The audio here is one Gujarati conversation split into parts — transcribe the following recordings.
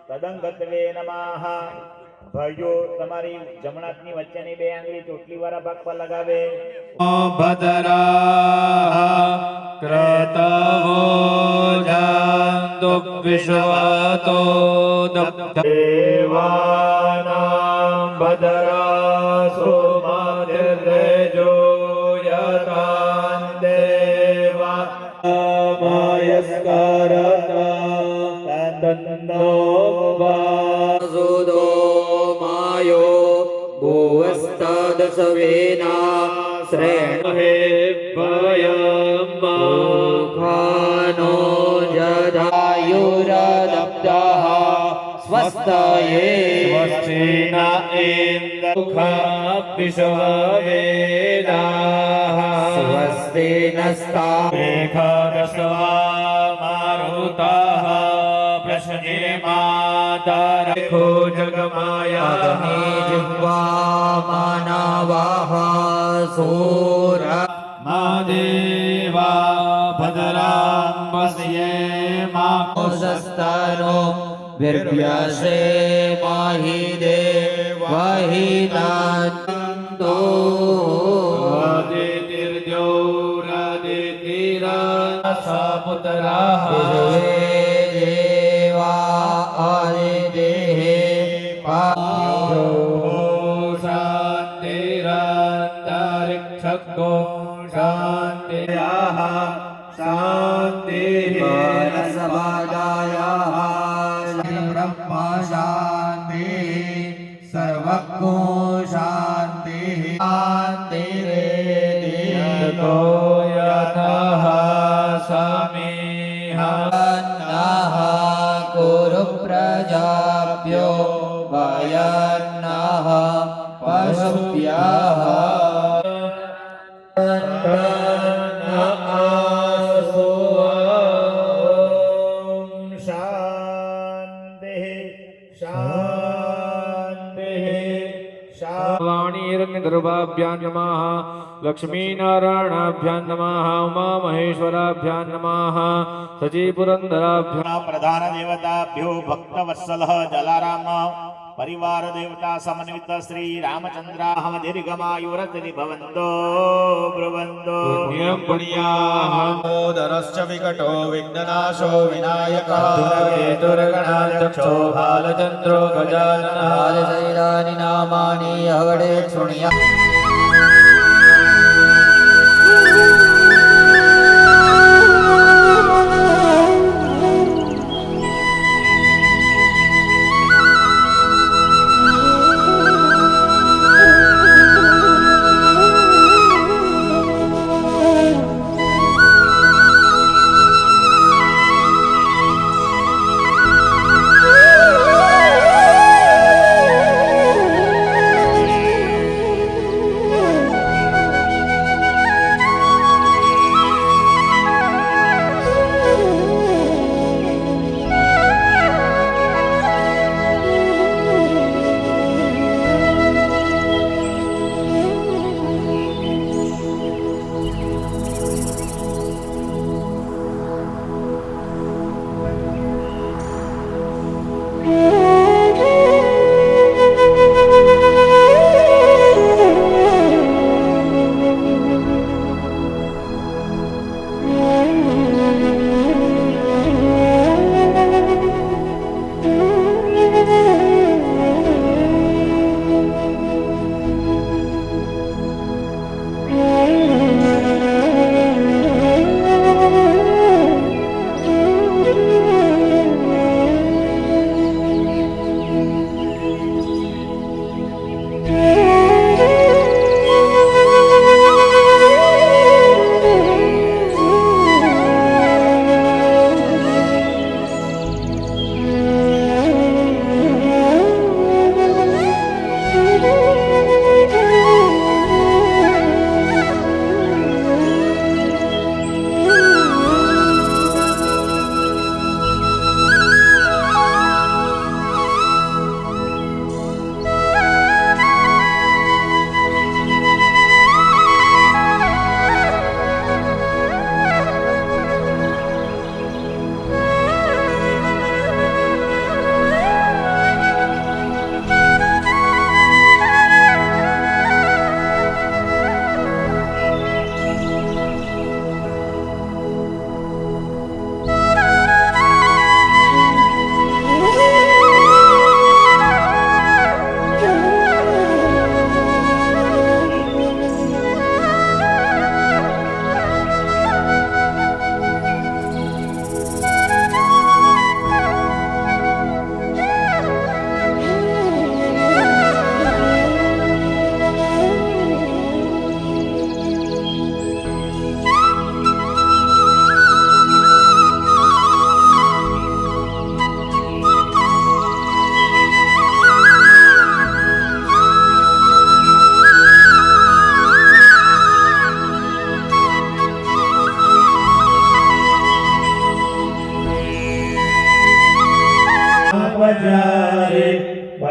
તદંગતવે નમઃ. ભાઈઓ તમારી જમણાની વચ્ચેની બે આંગળી ચોટલી વાળા ભાગ પર લગાવે. ભદ્રા ક્રતવો જાન્તુ વિશ્વતો દેવાનાં ભદ્રા સુમતિર્રેજો યતાન દેવા માયસ્કારતા તન્નો વાસુદો માયો ભુવસ્તદસવેના શ્રેણહે ભયમખાનો જદાયુરદબ્ધઃ સ્વસ્તયે સ્વસ્તિના ઇન્દ્રખા વિશ્વવેદાઃ સ્વસ્તિ નસ્તા એકાદશવા મારુતઃ પ્રશ્ને માતરખો જગમાયા જિહ્વા માનવાઃ સૂર મહાદેવા ભદ્રાં પશ્યે માકુશસ્તનો વિર્ભ્યસે માહિ દેવહિતાંતો પુત્રાઃ દેવા આદિદેહે પાયો શાંતિરંતરિક્ષકો શાંતિઃ શાંતિઃ માનસભાજાયાઃ બ્રહ્મ શાંતિઃ સર્વકો શાંતિઃ શાંતિરેધિતો યથઃ સમિહ નઃ કુરુ પ્રજાભ્યો વયન્નઃ પશુભ્યઃ ગર્ભાભ્યાન નમઃ લક્ષ્મીનારાયણાભ્યાન નમઃ ઉમા મહેશ્વરાભ્યાન નમઃ સચી પુરંદરાભ્યાન. પ્રધાન દેવતાભ્યો ભક્તવત્સલ જલારામ પરિવાર દેવતા સમન્વિત શ્રી રામચંદ્રાહમ દીર્ઘમાયુરતિ ભવંતો બ્રુવંતો પુણ્યં પુણ્યાહમોદરશ્ચ વિકટો વિઘ્નનાશો વિનાયકઃ દુર્ગણાધક્ષો બાલચંદ્રો ગજાનનઃ આદિશૈલાની નામાની હવડે શૃણ્યા.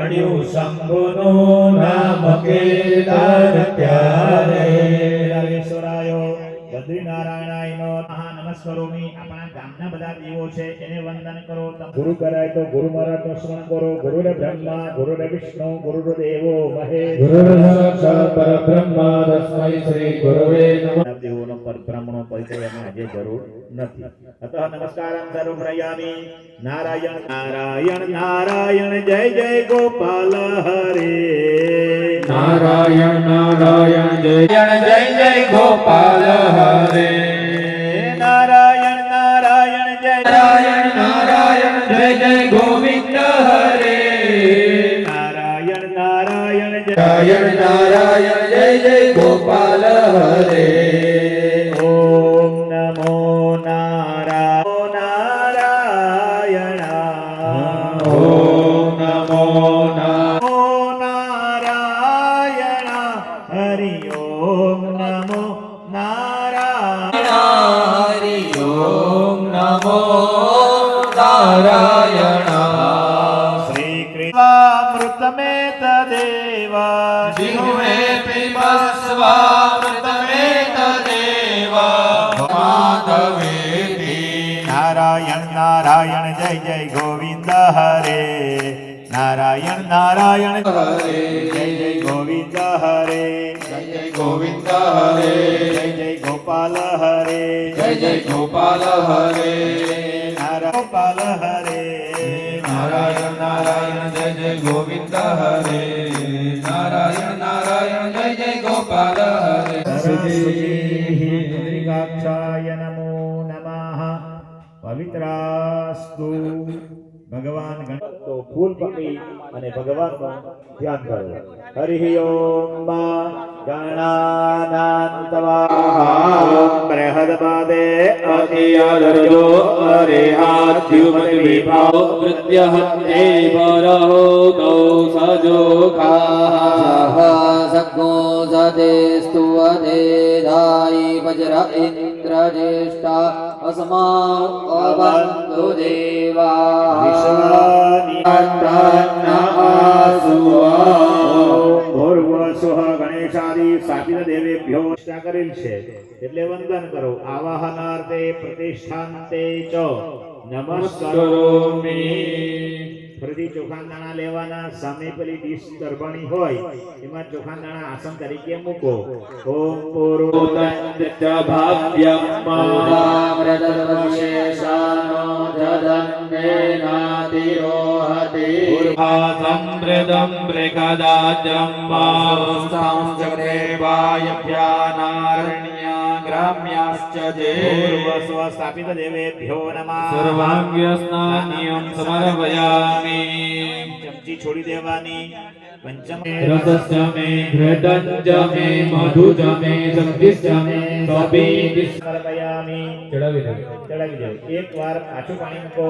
મળ્યું શંભુનું નામ કેદાર ત્યારે રામેશ્વરાયો બદ્રીનારાયણાયનો નમસ્કારોમી. આપણા ગામના બધા દેવો છે એને વંદન કરો. ગુરુ કરાય તો ગુરુ મહારાજનું સ્મરણ કરો. ગુરુર બ્રહ્મા ગુરુર વિષ્ણુ ગુરુર દેવો મહેશ. ગુરુર સાક્ષાત પરબ્રહ્મા તસ્મૈ શ્રી ગુરવે નમઃ. દેવોનો પરબ્રહ્મનો પરિચય અમે આજે જરૂર નથી. અતઃ નમસ્કારં સર્વપ્રયામિ. નારાયણ નારાયણ નારાયણ જય જય ગોપાલ હરે. નારાયણ નારાયણ જય જય જય ગોપાલ હરે નારાયણ નારાયણ જય નારાયણ નારાયણ જય જય ગોવિંદ હરે નારાયણ નારાયણ જય નારાયણ નારાયણ જય જય ગોપાલ હરે ઓમ નમો નારાયણ ઓમ નમો નારાયણ હરિ ઓમ નમો નારાયણ. હરિ ઓમ નમો નારાયણ શ્રી કૃષ્ણામૃતમે તદેવ જીવે પિબસ્વામૃતમે તદેવ માધવેતિ નારાયણ નારાયણ જય જય ગોવિંદ હરે. નારાયણ નારાયણ હરે જય જય ગોવિંદ હરે. જય જય ગોવિંદ હરે જય જય ગોપાલ હરે. જય જય ગોપાલ હરે નારાયણ ગોપાલ હરે. નારાયણ નારાયણ જય જય ગોવિંદ હરે નારાયણ નારાયણ જય જય ગોપાલ હરે સરસ્વતીકાક્ષાય નમો નમઃ. પવિત્રાસ્તુ. ભગવાન ગણતો ફૂલ પકડી અને ભગવાનનું ધ્યાન કરો. હરિ ઓમ ગણાનાન્તવા બૃહદપાદે અતિયદર્જો અરેહાદ્યુમતિ વિભાવ પ્રત્યહત્તે પરહો કૌસજોખાઃ. સગો સદેસ્તુ અધેધાઈ વજ્ર ઇન્દ્ર જ્યેષ્ઠા અસ્મા અવંતુ દેવા. વિશ્વાની ભૂર્ભુવઃ ગણેશાદિ સ્થાપિત દેવેભ્યો નિષ્ઠા કરેલ છે એટલે વંદન કરો. આવાહનાર્થે પ્રતિષ્ઠાંતે ચ નમસ્કારોમિ. ફરીથી ચોખા દાણા લેવાના. સામે પેલી ડીશ દરબાણી હોય એમાં ચોખા દાણા આસન તરીકે મૂકો. ઓમ સંપ્રદમ પ્રકદાજમ્બાવસ્થાં જગદેવાયભ્યાનારણ્યા ગ્રામ્યાશ્ચ જે પૂર્વસ્વ સ્થાપિત દેવેભ્યો નમઃ. સર્વાંગ્યસ્નાન્યં સમર્પયામિ. ચમચી છોડી દેવાની. પંચમ રસસ્ય મે ઘૃતંચ મે મધુચ મે શક્તિશ્ચ મે સ્વપીતિ સમર્પયામિ. ચડાવી દે. ચડાવી દો. એકવાર પાછું પાણી મૂકો.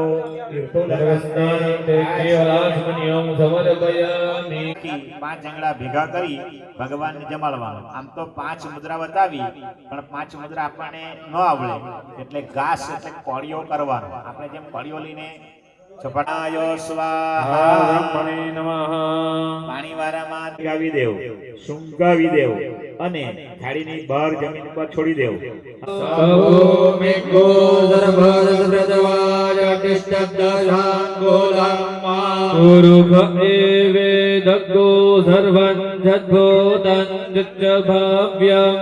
તીર્થો સર્વસ્નાનં તે કેવલાસ્મન્યં સમર્પયામિ. પાંચ આંગળા ભેગા કરી ભગવાનને જમાડવાનું. આમ તો પાંચ મુદ્રા બતાવી પણ પાંચ મુદ્રા આપણને ન આવડે એટલે ઘાસ એટલે કોળીઓ કરવાનો. આપણે જેમ કોળીઓ લઈને ચપટાયો સ્વાહા બ્રહ્મણે નમઃ. પાણી વાળામાં ગાવી દેવ, સુંગાવી દેવ અને થાળીની બહાર જમીન પર છોડી દેવ. સૌમિકો સર્વસ્પ્રદવાય તિષ્ઠદ્દશાંગોલમ્મા પુરુષ એવેદગ્ગો સર્વં જદ્ભૂतं જચ્ચ ભાવ્યમ.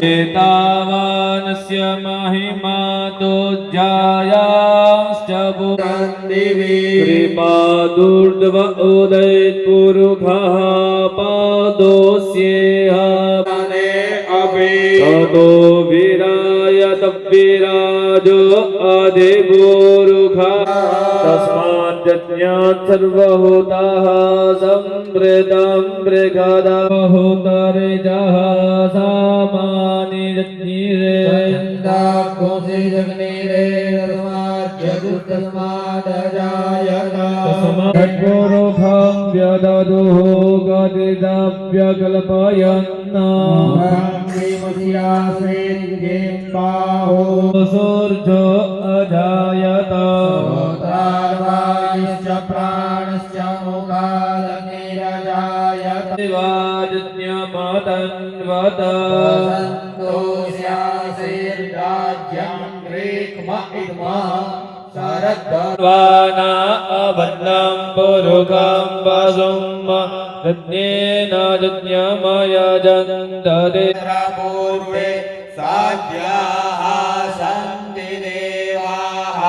એતાવાનસ્ય મહિમા તો જાયાશ્ચ દિવી કૃપાદુર્ધવ ઉદયત પુરુષઃ પાદોસ્યેહ. તતો વિરાયત વિરાજો અધિપુરુષઃ. તસ્માत् જ્ઞાત સર્વહૂતાઃ સંપ્રેતં બૃહદા હોતરેજઃ સામાનિ જગ્નિરે. તસ્માત્પુરુષં વ્યદદુઃ ગતિદભ્યકલ્પયન્ન. સૂર્જો અજાયત. પ્રાણશ્ચ મત સંતોષ્યાસેર્રાજ્યં ગ્રીક્મ ઇદમઃ શારદ્ધ વાના અબન્નમ પુરુકમ પસુમ રત્નેન જજ્ઞમય જંતરે પૂર્વે સાધ્યાઃ સંતિ દેવાઃ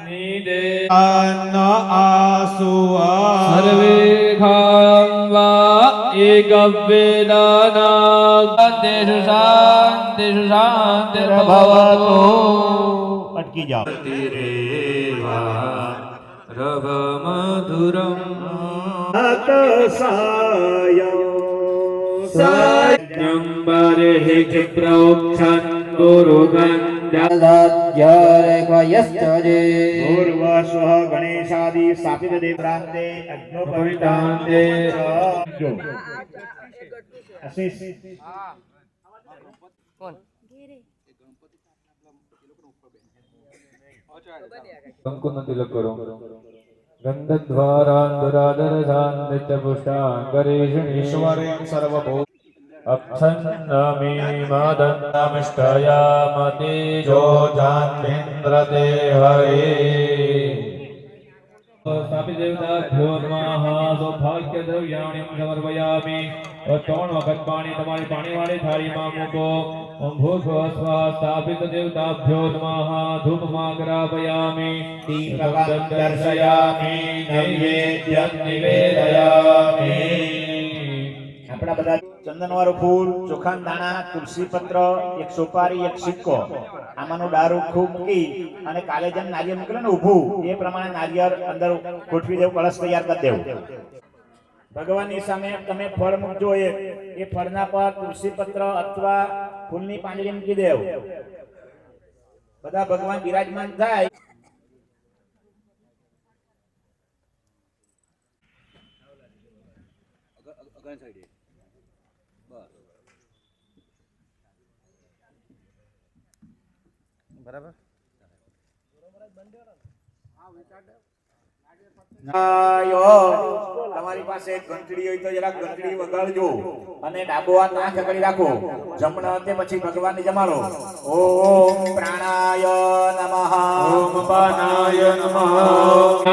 નિદે અન્ન આસુઆ સર્વે ખામ વા એકવેદાના તેષુ શાંતિર્ભવતુ અટકી જાઓ રવ મધુરમ મ્બરે ક્ષિપ્રોક્ષન દધાધ્યરેખયશ્ચ જે પૂર્વસ્વ ગણેશાદિ સ્થાપિત દેવરાંતે અગ્નોપવિતાંતે જો આશીષ કંકુનો તિલક કરો ગંધદ્વારાંધરાધરધાન નિત્યપુષ્ટાં ગરીષણીશ્વરે સર્વભૂત અક્ષન્નમી મદન્નમિષ્ટયામતિ જો જાન્મેન્દ્રતે હરે સ્થાપિત દેવતાભ્યો નમઃ સૌભાગ્ય દ્રવ્યાણિ સમર્પયામિ ત્રણ વખત પાણી તમારી પાણીવાળી થાળીમાં મૂકો ઓમ ભૂર્ભુવઃ સ્વાહા સ્થાપિત દેવતાભ્યો નમઃ ધૂપમાગ્રાપયામિ દીપકં દર્શયામિ નૈવેદ્યં નિવેદયામિ આપણા બધા ચંદનવાળું ફૂલ ચોખાન દાણા તુલસી પત્ર એક સોપારી એક સિક્કો આમાંનું દારૂ ખૂબ મૂકી અને કાલે જેમ નારિયેળ મૂકેલું ને ઊભું એ પ્રમાણે નારિયેળ અંદર ગોઠવી દેવું, કળશ તૈયાર કરી દેવું. ભગવાનની સામે તમે ફળ મૂકજો, એ ફળના પર તુલસી પત્ર અથવા ફૂલની પાંદડી મૂકી દેવ. બધા ભગવાન બિરાજમાન થાય. તમારી પાસે ઘંટડી હોય તો જરા ઘંટડી વગાડજો અને ડાબો હાથ આંખ કરી રાખો. જમણો હાથે પછી ભગવાનને જમાડો. ઓમ પ્રાણાય નમઃ, ઓમ પાનાય નમઃ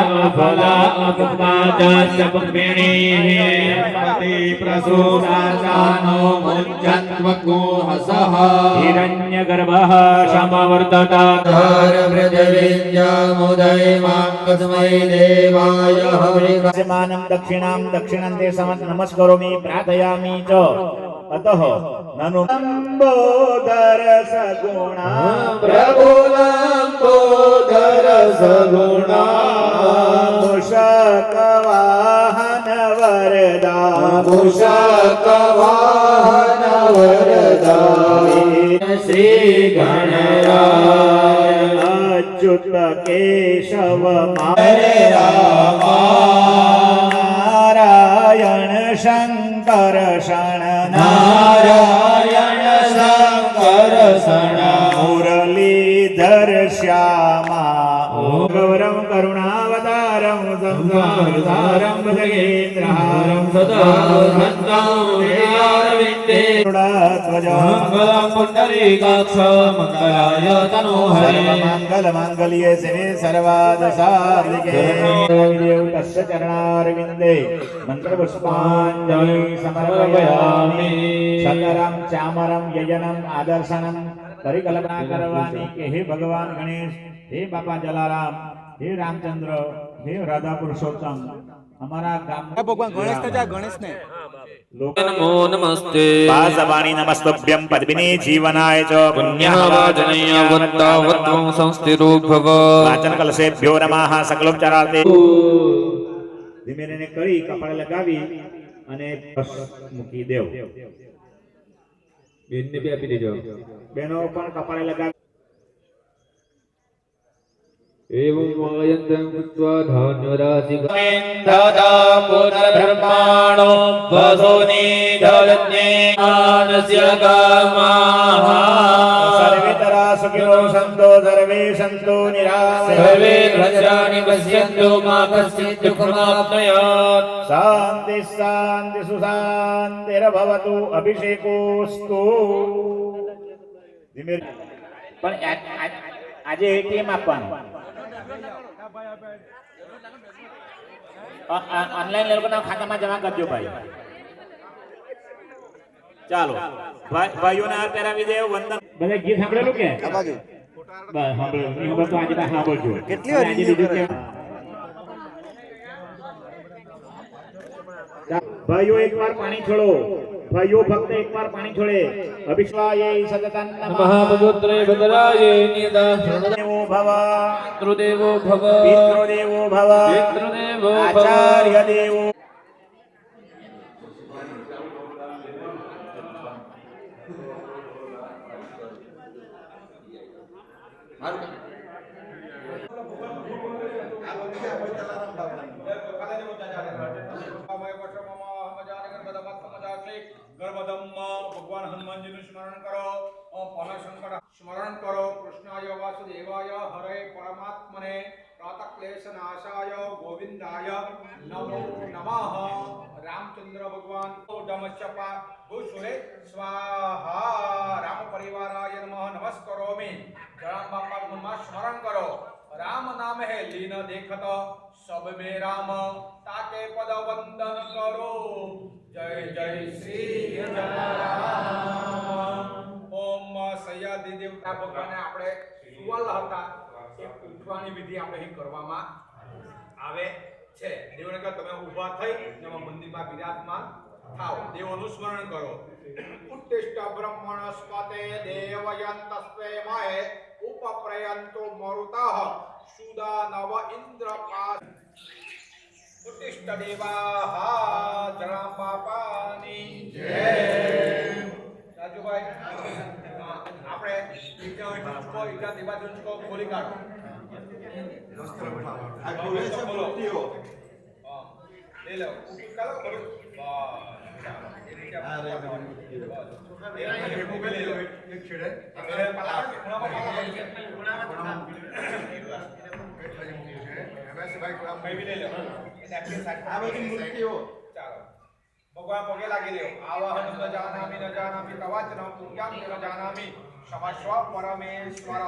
અફલા અપમાદાસ્ય પુષ્પિણીઃ પતિ પ્રસૂતાનો મુજ્જત્વકોહસઃ હિરણ્યગર્ભઃ સમવર્તતા ધર વૃદ્ધવિદ્યામુદયમાકસ્મૈ દેવાય હવિ માનમ દક્ષિણામ દક્ષિણંતે સમત નમસ્કરોમિ પ્રાર્થયામિ ચ અતઃ નनु લંબોદર સગુણા પ્રભુલંબોદર સગુણા મૂષક વાહન વરદા મૂષક વાહન વરદા શ્રી ગણરાય અચ્યુત કેશવ હરે રામા નારાયણ શંકર શણ નારાયણ શંકર સણા મુરલીધર શ્યામા ગૌરમ કરુણાવતારમ સંસારસારમ ભજગેન્દ્રહારમ સદા સંતં વિદ્યારવિંદે ધ્વજમ પુંડરીકાક્ષ મંગલાય તનોહરે મંગલ માંગલ્યે શિવે સર્વાદ સાધિકે દેવ તસ્ય ચરણારવિંદે મંત્ર પુષ્પાંજલિ સમર્પયામિ. સતરમ ચામરમ યજનમ આદર્શનમ પરિકલ્પના કરવાની કે હે ભગવાન ગણેશ, હે બાપા જલારામ, હે રામચંદ્ર, હે રાધા પુરુષોત્તમ, અમારા ગામ ભગવાન ગણેશ ને જા ગણેશ ને નમો નમસ્તે પાસવાણી નમસ્તુભ્યં પદ્મિની જીવનાય ચ પુણ્યવાજનય વત્તાવત્વં સંસ્થિરો ભવ વાચન કલશેભ્યો નમઃ સકલોપચારાર્થે. ધીમે ધીમે કરી કપાળે લગાવી અને મૂકી દેવ. બેનને બી આપી દેજો. બેનો પણ કપાળે લગાવી એવં વાયંતં કૃત્વા ધાન્યરાશિ દદા પુનર્બ્રહ્માણો વસુનિધરજ્ઞાનસ્ય કામાઃ સર્વેતરા સુખિનો સંતો સર્વે સંતો નિરામયા સર્વે ભદ્રાણિ પશ્યન્તુ મા કશ્ચિत् દુઃખમાપ્નુયાत् શાંતિ શાંતિ સુશાંતિર્ભવતુ અભિષેકોસ્તુ ધીમે પણ આજે એટીએમ આપવાનું ઓનલાઈન લોકોના ખાતામાં જમા કરજો ભાઈ ચાલો ભાઈઓને આ પહેરાવી દેવ વંદન બધા ગીત સાંભળેલું કે બસ સાંભળેલું નહીં તો આજે સાંભળજો કેટલી વાર આજે લીધું છે ભાઈઓ એકવાર પાણી છોડો ભાઈઓ ફક્ત એકવાર પાણી છોડે અભિષ્વાય સતતં મહાપુત્રે ભદ્રાય નિયતા દેવો ભવ પિતૃદેવો ભવ પિતૃદેવો ભવ પિતૃદેવો ભવ આચાર્ય દેવો ભગવાન હનુમાનજીનું સ્મરણ કરો પરાશંકર સ્મરણ કરો કૃષ્ણાય વાસુદેવાય હરે પરમાત્મને પ્રાતક્લેશ નાશાય ગોવિંદાય નમો નમઃ રામચંદ્ર ભગવાન ધમચપા ભૂસુરે સ્વાહા રામ પરિવારાય નમઃ નમસ્કરોમિ જણામ બાપા સ્મરણ કરો રામ નામ હે લીન દેખત સબ મે રામ તાકે પદ વંદન કરો જય જય શ્રી રામ ઓમ સૈયાદી દેવતા ભગવાને આપણે સુવાલ હતા એક ઉઠવાની વિધિ આપણે અહીં કરવામાં આવે છે દેવને કહે તમે ઊભા થઈ એમાં મંદિરમાં બિરાજમાન થાઓ દેવોનું સ્મરણ કરો ઉત્તિષ્ઠ બ્રહ્મણસ્પતે દેવયંતસ્વે મહે ઉપપ્રયંતો મરુતઃ સુદાનવ ઇન્દ્રપાસ ઉત્તિષ્ઠ દેવાહ જણામ બાપાની જય રાજુભાઈ આપણે ઈજા દેવા જુંચકો ખોલી કાઢો આ ખોલે છે મૂર્તિઓ લે લો કાલો કરો એક છેડે ભગવાન પગે લાગી દેવો આવાહન ન જાનામી તવાચ ન પુણ્યામ ન જાનામી ક્ષમસ્વ પરમેશ્વર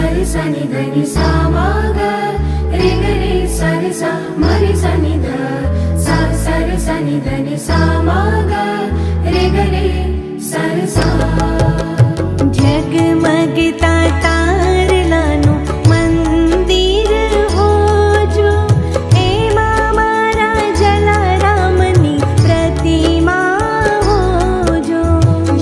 सरि सनि धनि सा मा ग रे ग रे सरि सा म रे सनि ध सा सरि सनि धनि सा मा ग रे ग रे सरि सा जगमगता तारलाનું મંદિર હોજો એમાં મારા જલારામની પ્રતિમા હોજો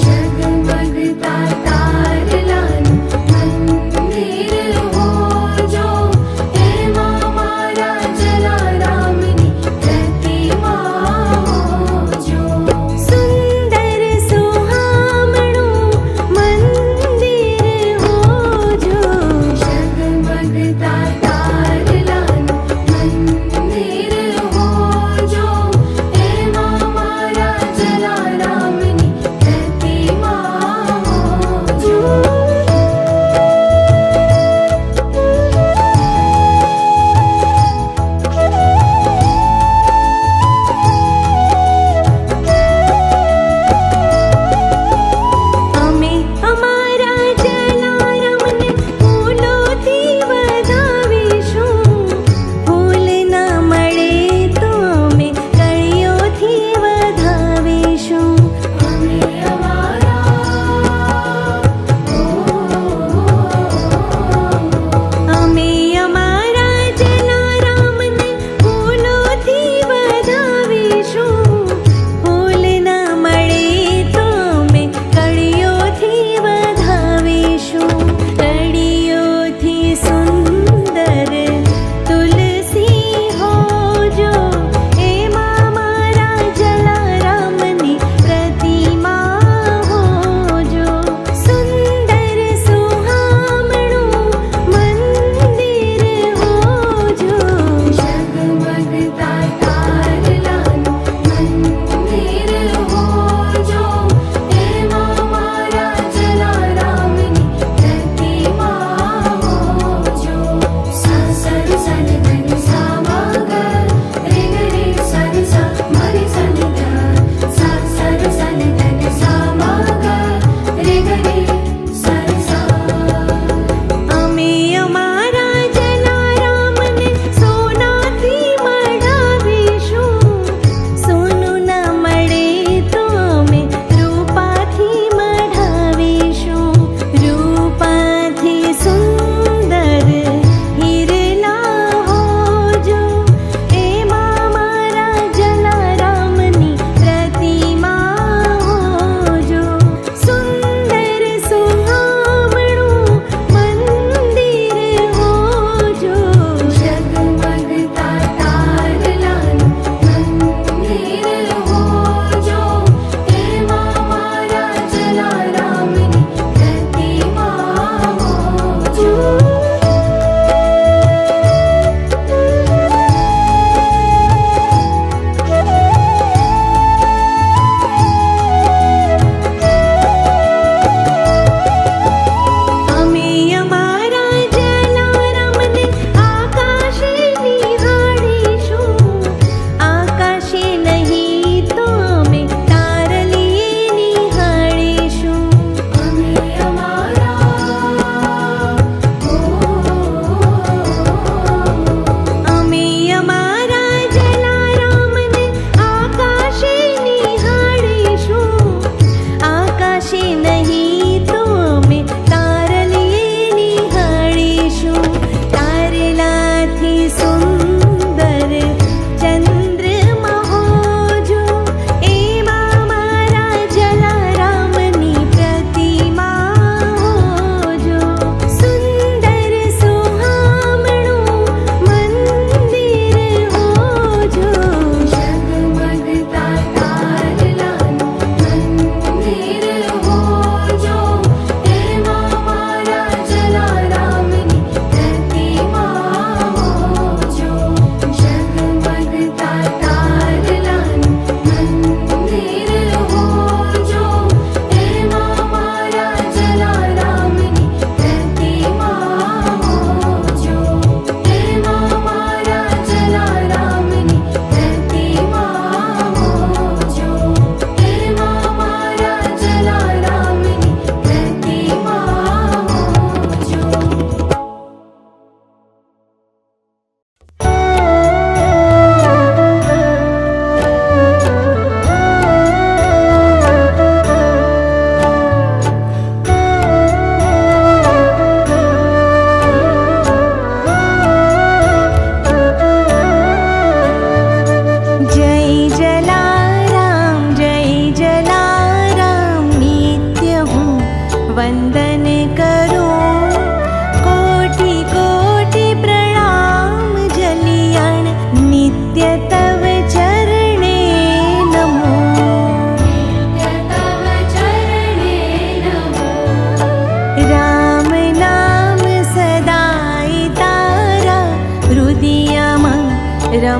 जगमगता तारलानु मंदिर होजो एमा मारा जलारामनी प्रतिमा होजो સુંદર સુહામણું મંદિર હોજો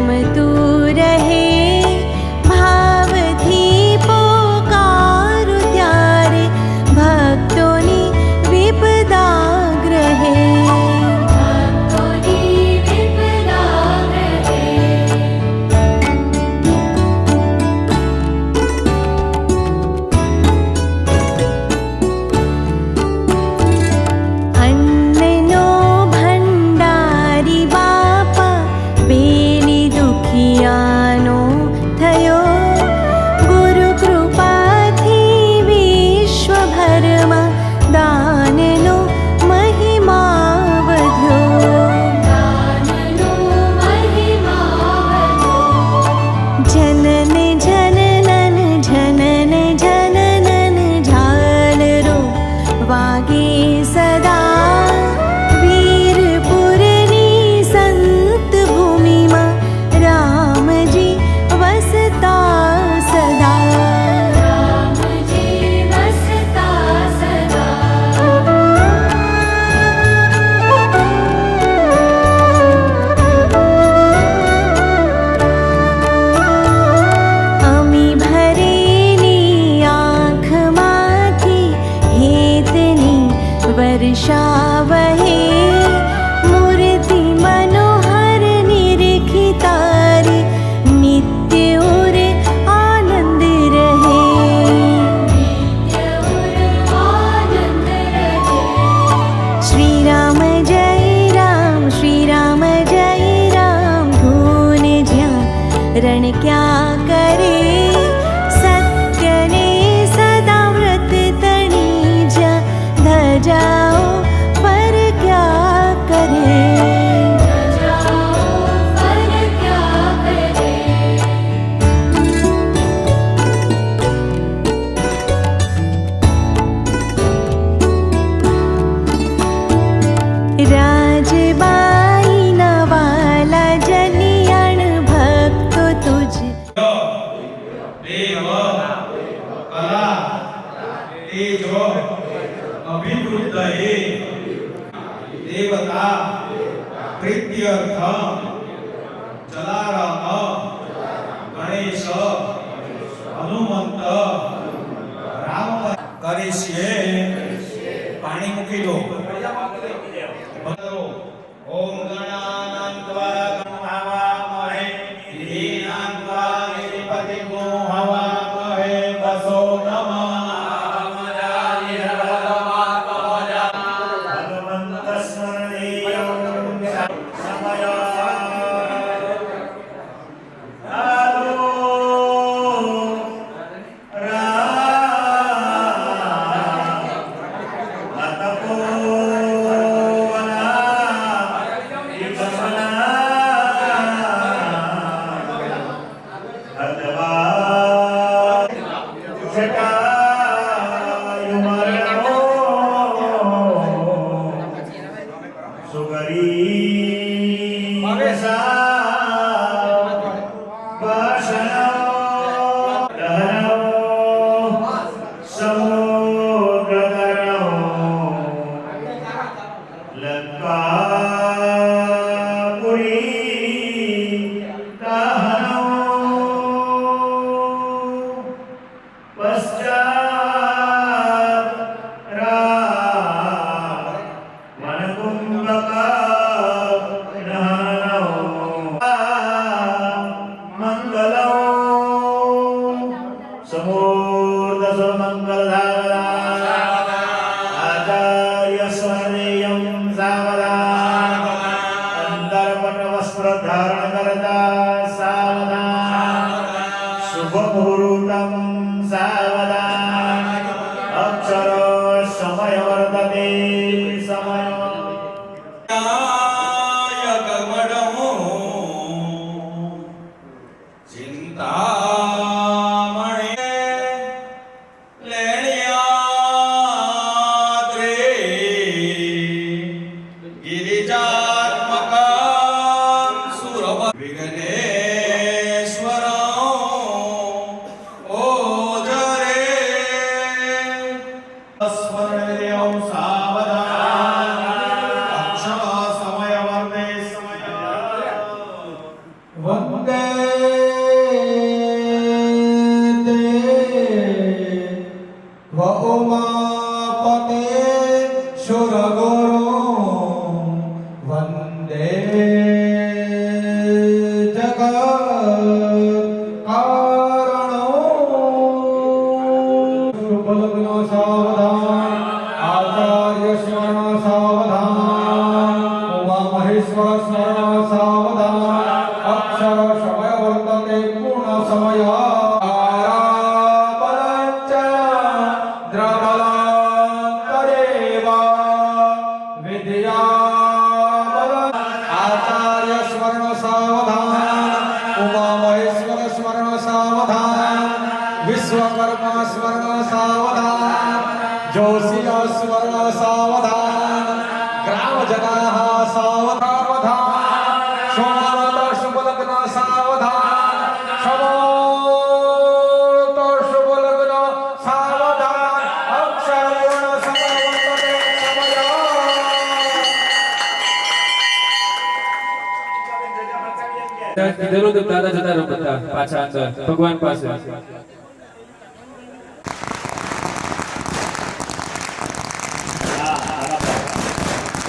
રમતું રહે ભાવથી પોકારું ત્યારે ભક્તોની વિપદા ગ્રહે ભક્તોની વિપદા ગ્રહે અન્નનો ભંડારી બાપા બેની દુખિયાનો થયો ગુરુ કૃપાથી વિશ્વભરમાં દાનનો મહિમા વધ્યો દાનનો મહિમા વધ્યો જનન જનનન જનન જનનન ઝાલરો વાગે સદા વીરપુરની સંત ભૂમિમાં રામજી વસતા સદા રામજી વસતા અમી ભરેલી આંખમાંથી હેતની વર્ષા વહે મૂર્તિ મનોહર નિરખી તારી નિત્ય ઉર આનંદ રહે નિત્ય ઉર આનંદ રહે શ્રી રામ જય રામ શ્રી રામ જય રામ ધૂન જ્યાં રણ ક્યાં કરે સત્યને સદા વ્રત તણી જ્યાં ધજાઓ પર ક્યાં કરે જાઓ પર ક્યા કરે રાજબાઈના વાલા જનિયાણ ભક્તો તુજ દેવ કલા તેજો અભિવૃદ્ધયે દેવતા પ્રીત્યર્થ જલારામ ગણેશ હનુમંત રામ કરીશીએ પાણી મૂકી દો ઓમ ગણાનાન્ત્વા ગણહાવામહે ધીનાન્ત્વા નિધિપતિગો હવામહે વસો ધારણ કરતા સાવધાન શુભ મુહૂર્તમ સાવધાન અક્ષર સમય વર્તતે સમય સાવધાન મહેશ્વર સ્મરણ સાવધાન અક્ષર સમય વર્તતે પૂર્ણ સમય આરાબલંચ દ્રબલાંતરેવા વિદ્યાબલ આચાર્ય સ્મરણ સાવધાન ઉમા મહેશ્વર સ્મરણ સાવધાન વિશ્વકર્મા સ્મરણ સાવધાન જોશી સ્મરણ સાવધાન ગ્રામજનાઃ સાવધાન સોમવત શુભ લગ્ન સાવધાન સમોત શુભ લગ્ન સાવધાન અક્ષર પૂર્ણ સમય વર્તતે સમય કીધેલું તો દાદા જતા રહો બધા પાછા અંદર ભગવાન પાસે.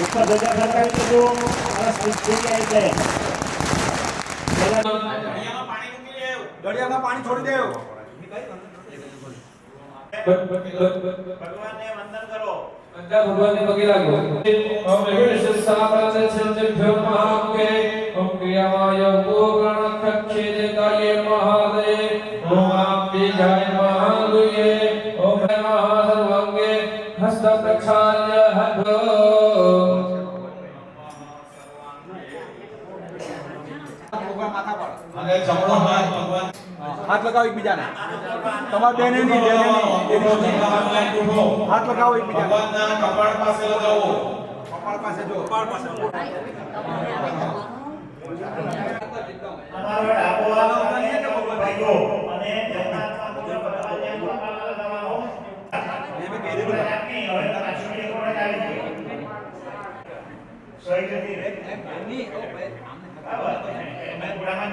ઉપર ધજા ફરકાવી દેજો. બસ જગ્યાએ છે. દરિયામાં પાણી છોડી દેવ. ભગવાનને વંદન કરો. બધા ભગવાનને પગે લાગો. ઓમ વિવેશ સાપરસે છંજભ્યો મહાંગે ઓમ ક્રિયાય ગોગણ કક્ષે તાયે મહાદે ઓમ આપી જાય મહાલુયે ઓમ મહાસર્વંગે હસ્ત પ્રક્ષાલ્ય હઠો. માથા પર અને જમણો હાથ ભગવાન હાથ લગાવો એકબીજાને. તમારા બેને નહીં હાથ લગાવો એકબીજાને. ભગવાનના કપાળ પાસે લગાવો. કપાળ પાસે જો. કપાળ પાસે અમારો ડાબો હાથ અને ભાઈઓ અને જગન્નાથમાં પૂજ્ય ભગવાનને કપાળ લગાવવાનો. મેં કીધું આપની હવે પાછું એક વખત આવી ગયો. સોય જતી રે. બરાબર. મેં ગુડામાં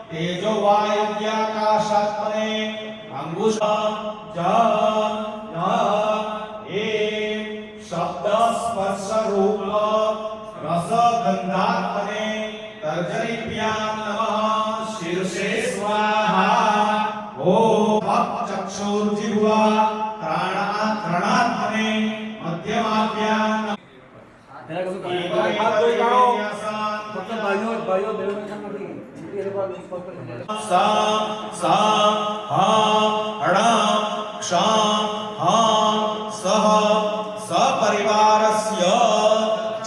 तेजो वायव्याकाशात्मने अंगुश ज ए शब्द स्पर्श रूप रस गंधात्मने तर्जनीभ्यां नमः शीर्षे स्वाहा ओम चक्षुर्जिह्वा त्रणात्मने मध्यमाभ्यां હાથ ધોઈ કાઢો. ફક્ત ભાઈઓ બહેનો નથી. એ લોકો सा सा हा ण क्षां हा सह सपरिवारस्य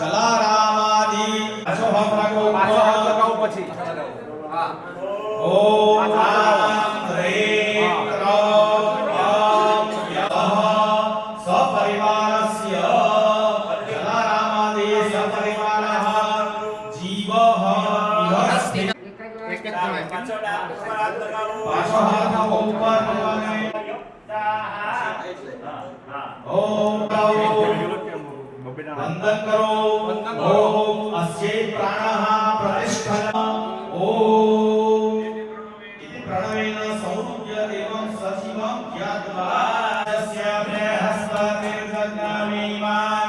जलारामादि पाछो हाथ રાખો પાછો હાથ લગાવો પછી. હા. ઓમ આમ હ્રીં ક્રોમ યમ યહ સપરિવારस्य જલારામાદि સપરિવારः જીવઃ વિહસ્તિ એક જ સમય. પાછો ડાબો ઉપર હાથ લગાવો. પાછો હાથ આપો ઉપર ભગવાને ઓમ વંદન કરો ઓમ અસ્યૈ પ્રાણઃ પ્રતિષ્ઠન ઓમ ઇતિ પ્રણવેન સૌરુજ્ય એવં સજીવં જ્ઞાત્વા તસ્ય હસ્તનિર્જનામિમાન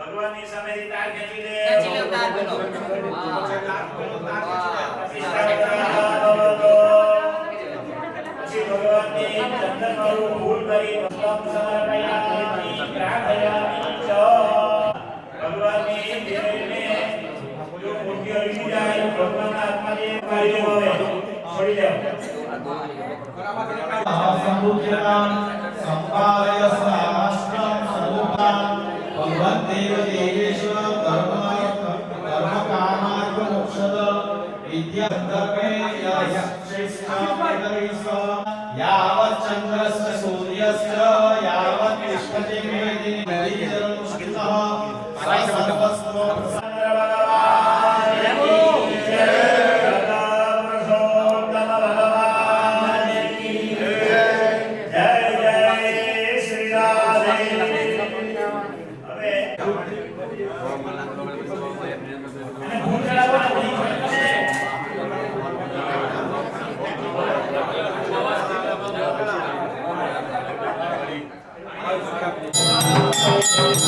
ભગવાનની સામેથી તાર ખેંચી લે. પછી ભગવાનને ચંદનવાળું ફૂલ કરી પુષ્પમ સમર્પયામિ પ્રાર્થયામિ ચ. ભગવાનની દેવને જો મૂર્તિ અડી જાય ભગવાનના હાથમાંથી કાઢી લેવો હવે. છોડી દેવો. સંભૂત્યનાં સંપાદય સહસ્રમ સર્વકામ ભગવદ્દેવ દેવેશ્વર કર્મકામાર્ગ મોક્ષદ વિદ્યાધર્મે યશ્રેષ્ઠ યાવત ચંદ્રસ્ય સૂર્યસ્ય યાવત तिष्ठति मेदिनी नदीजलं स्थितः सर्वस्व Thank you.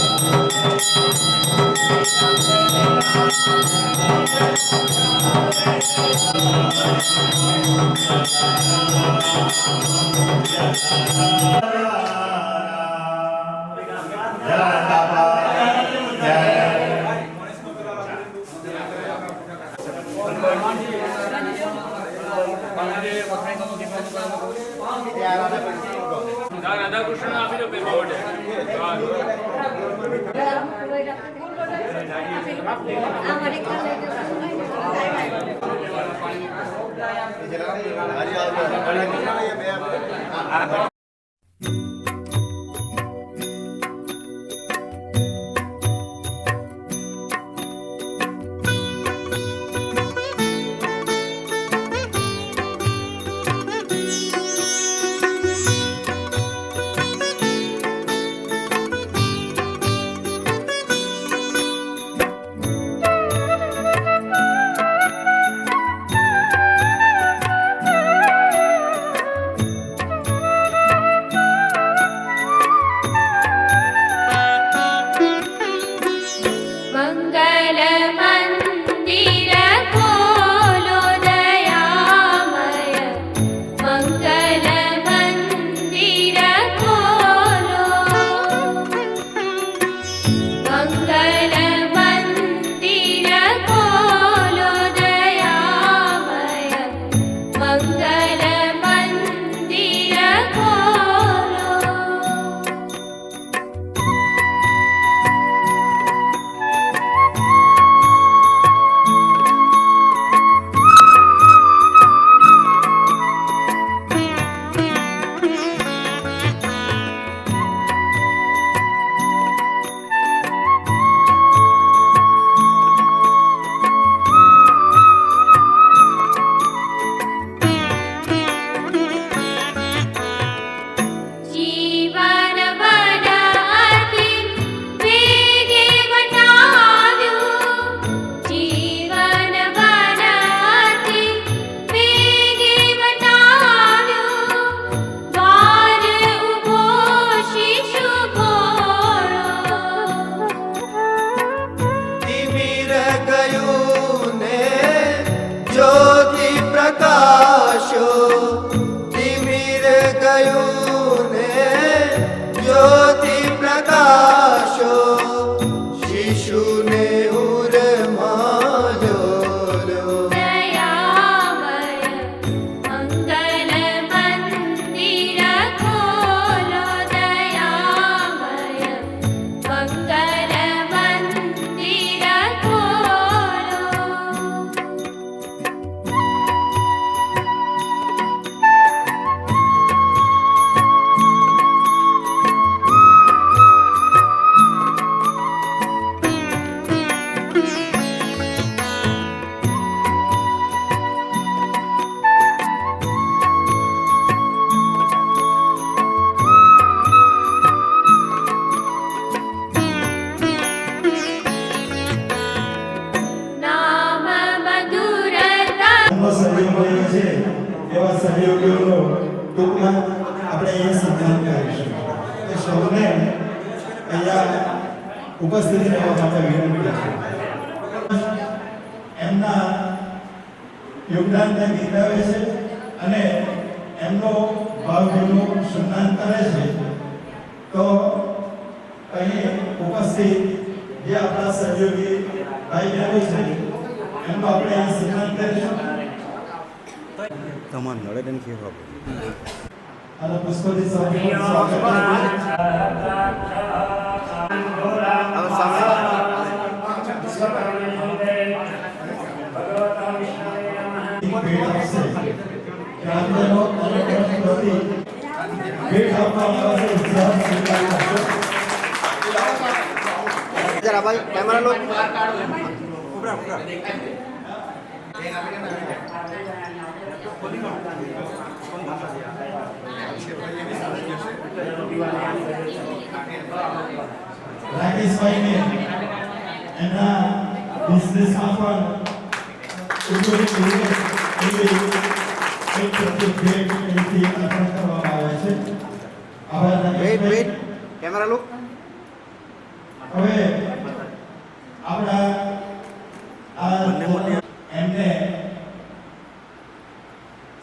મંગલ મંદિર ખોલો દયામય મંગલ મંદિર ખોલો મંગલ મંદિર ખોલો દયામય મંગલ મંદિર ખોલો જીવન વન અતિ વેગે વટાવ્યું જીવન વન અતિ વેગે વટાવ્યું દ્વાર ઊભો શિશુ ભોળો તિમિર ગયું ને જ્યોતિ પ્રકાશો તિમિર ગયું ને જ્યોતિ પ્રકાશો શિશુને ઉરમાં જોલ્યો દયામય મંગલ મંદિર ખોલો દયામય મંગલ મંદિર ખોલો નામ મધુરતા સહયોગ મળ્યો છે એવા સહયોગીઓનો ટૂંકમાં આપણે અહીંયા સન્માન કરીશું એ સૌને અહીંયા ઉપસ્થિત રહેવા માટે વિનંતી છે એમના યોગદાનને બિરદાવે છે અને એમનો ભાવભીનું સન્માન કરે છે તો અહીં ઉપસ્થિત જે આપણા સહયોગી ભાઈ બહેનો છે એમનું આપણે અહીં સન્માન કરીશું અને પુષ્પોથી સ્વાગત જરા ભાઈ કેમેરા લો રાકેશભાઈને એમના બિઝનેસમાં પણ ઉપયોગી એવી એક પ્રત્યેક ભેટ એમથી અર્પણ કરવામાં આવે છે. આભાર રાકેશભાઈ. કેમેરા લો હવે આપણા આ એમને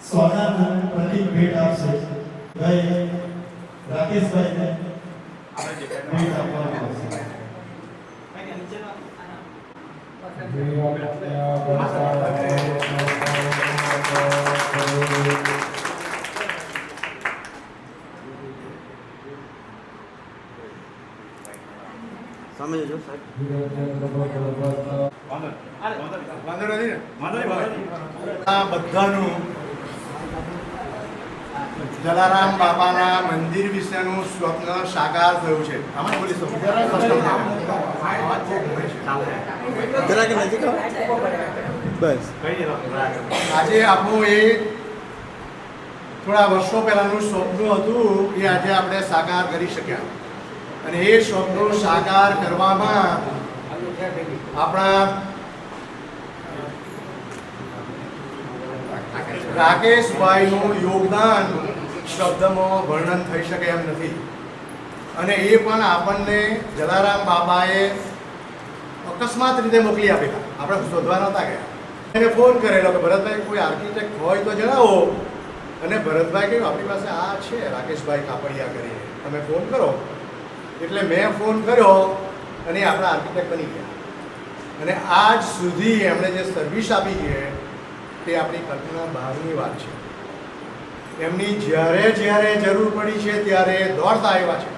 સોનાનું પ્રતિક ભેટ આપશે. ભાઈ રાકેશભાઈને ભેટ આપવામાં આવશે. સામે જજો સાહેબ. વાંધો નથી ને? આ બધાનું જલારામ બાપાના મંદિર વિશેનું સ્વપ્ન સાકાર થયું છે. આમાં બોલી શકો જરા કે નજીક આવો. બસ આજે આપણું એ થોડા વર્ષો પહેલાનું સ્વપ્ન હતું એ આજે આપણે સાકાર કરી શક્યા. અને એ સ્વપ્નો સાકાર કરવામાં આપણા રાકેશભાઈનું યોગદાન શબ્દમાં વર્ણન થઈ શકે એમ નથી. અને એ પણ આપણને જલારામ બાબાએ અકસ્માત રીતે મોકલી આપેલા. આપણે શોધવા નહોતા ગયા. એને ફોન કરેલો કે ભરતભાઈ કોઈ આર્કિટેક્ટ હોય તો જણાવો. અને ભરતભાઈ કહ્યું આપણી પાસે આ છે રાકેશભાઈ કાપડિયા કરીને, તમે ફોન કરો. એટલે મેં ફોન કર્યો અને આપણા આર્કિટેક્ટ બની ગયા. અને આજ સુધી એમણે જે સર્વિસ આપી છે તે આપણી કલ્પના બહારની વાત છે. એમની જ્યારે જ્યારે જરૂર પડી છે ત્યારે દોડતા આવ્યા છે,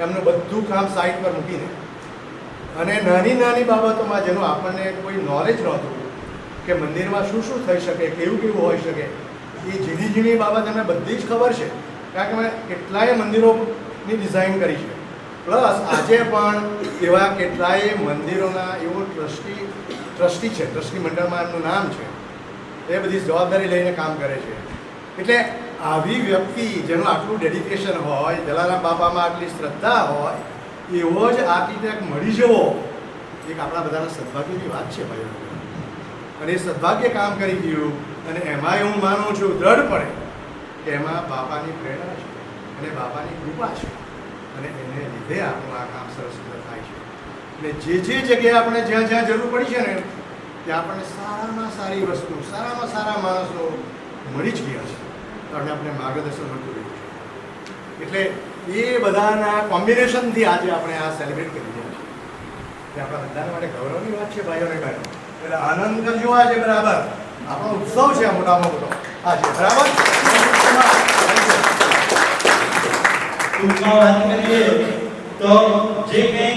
એમનું બધું કામ સાઈડ પર મૂકીને. અને નાની નાની બાબતોમાં જેનું આપણને કોઈ નોલેજ નહોતું કે મંદિરમાં શું શું થઈ શકે, કેવું કેવું હોઈ શકે, એ ઝીણી ઝીણી બાબત એમને બધી જ ખબર છે. કારણ કે મેં કેટલાય મંદિરોની ડિઝાઇન કરી છે. પ્લસ આજે પણ એવા કેટલાય મંદિરોના એવો ટ્રસ્ટી છે, ટ્રસ્ટી મંડળમાં એમનું નામ છે. એ બધી જવાબદારી લઈને કામ કરે છે. એટલે આવી વ્યક્તિ જેનું આટલું ડેડિકેશન હોય, જલારામ બાપામાં આટલી શ્રદ્ધા હોય, એવો જ આર્કિટેક્ટ મળી જવો એક આપણા બધાના સદભાગ્યની વાત છે ભાઈઓ. અને એ સદભાગ્ય કામ કરી ગયું. અને એમાંય હું માનું છું દ્રઢપણે કે એમાં બાપાની પ્રેરણા છે અને બાપાની કૃપા છે. અને એને લીધે આપણું આ કામ સરસ થાય છે. અને જે જગ્યાએ આપણે જ્યાં જ્યાં જરૂર પડી છે ને ત્યાં આપણને સારામાં સારી વસ્તુ, સારામાં સારા માણસો મળી જ ગયા છે. અને આપણે માર્ગદર્શન મળતું રહ્યું છે. એટલે એ બધાના કોમ્બિનેશનથી આજે આપણે આ સેલિબ્રેટ કરી રહ્યા છીએ. એ આપણા બધાના માટે ગૌરવની વાત છે ભાઈઓ અને બહેનો. એટલે આનંદ કરજો આજે બરાબર. આપણો ઉત્સવ છે આ મોટામાં મોટો આજે બરાબર. ટૂંકમાં વાત કરીએ તો જે કંઈ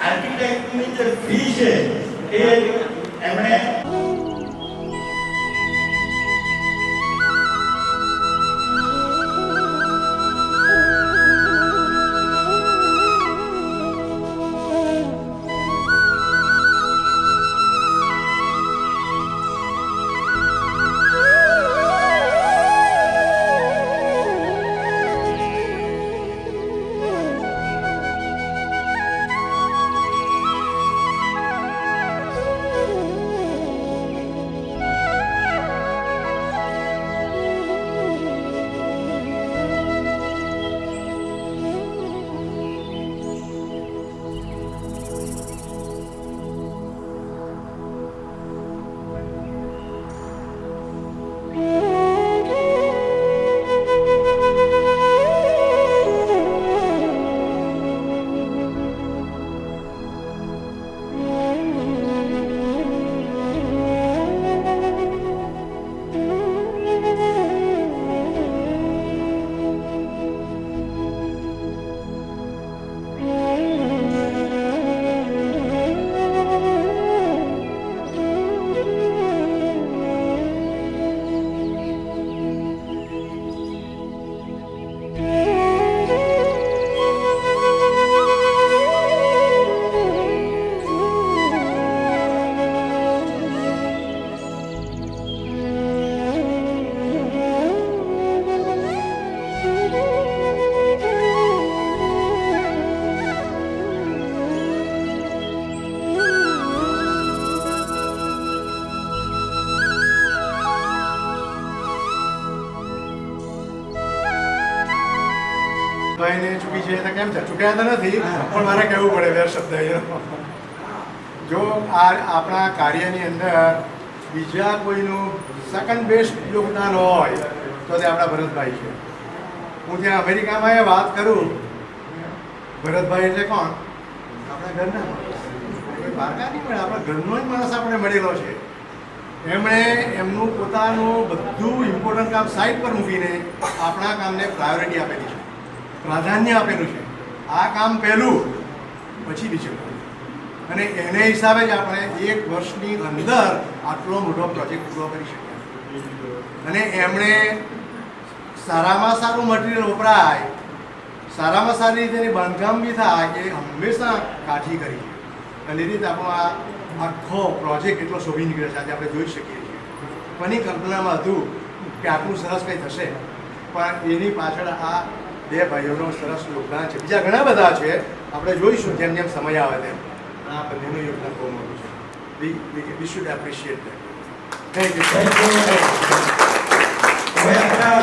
આર્કિટેક્ટની જે ફી છે એ એમણે ભાઈને ચૂકી છે તો કેમ છે? ચૂક્યા તો નથી પણ મારે કહેવું પડે બે શબ્દ. જો આ આપણા કાર્યની અંદર બીજા કોઈનું સેકન્ડ બેસ્ટ યોગદાન હોય તો તે આપણા ભરતભાઈ છે. હું ત્યાં અમેરિકામાં એ વાત કરું, ભરતભાઈ એટલે કોણ? આપણા ઘરના માણસ. કોઈ બહારના નહીં મળે, આપણા ઘરનો જ માણસ આપણે મળેલો છે. એમણે એમનું પોતાનું બધું ઇમ્પોર્ટન્ટ કામ સાઈડ પર મૂકીને આપણા કામને પ્રાયોરિટી આપેલી છે, પ્રાધાન્ય આપેલું છે. આ કામ પહેલું, પછી બીજું. અને એને હિસાબે જ આપણે 1 વર્ષની અંદર આટલો મોટો પ્રોજેક્ટ પૂરો કરી શક્યા. અને એમણે સારામાં સારું મટીરિયલ વપરાય, સારામાં સારી રીતે એની બાંધકામ બી થાય એ હંમેશા કાઠી કરી છે. અને એ રીતે આપણો આ આખો પ્રોજેક્ટ એટલો શોભી નીકળે છે. આજે આપણે જોઈ શકીએ છીએ. કોની કલ્પનામાં હતું કે આટલું સરસ કંઈ થશે, પણ એની પાછળ આ 2 ભાઈઓનો સરસ યોગદાન છે. બીજા ઘણા બધા છે, આપણે જોઈશું જેમ જેમ સમય આવે તેમ. આ બંનેનું યોગદાન બહુ મોટું છે. We should appreciate that. Thank you. હવે આપણા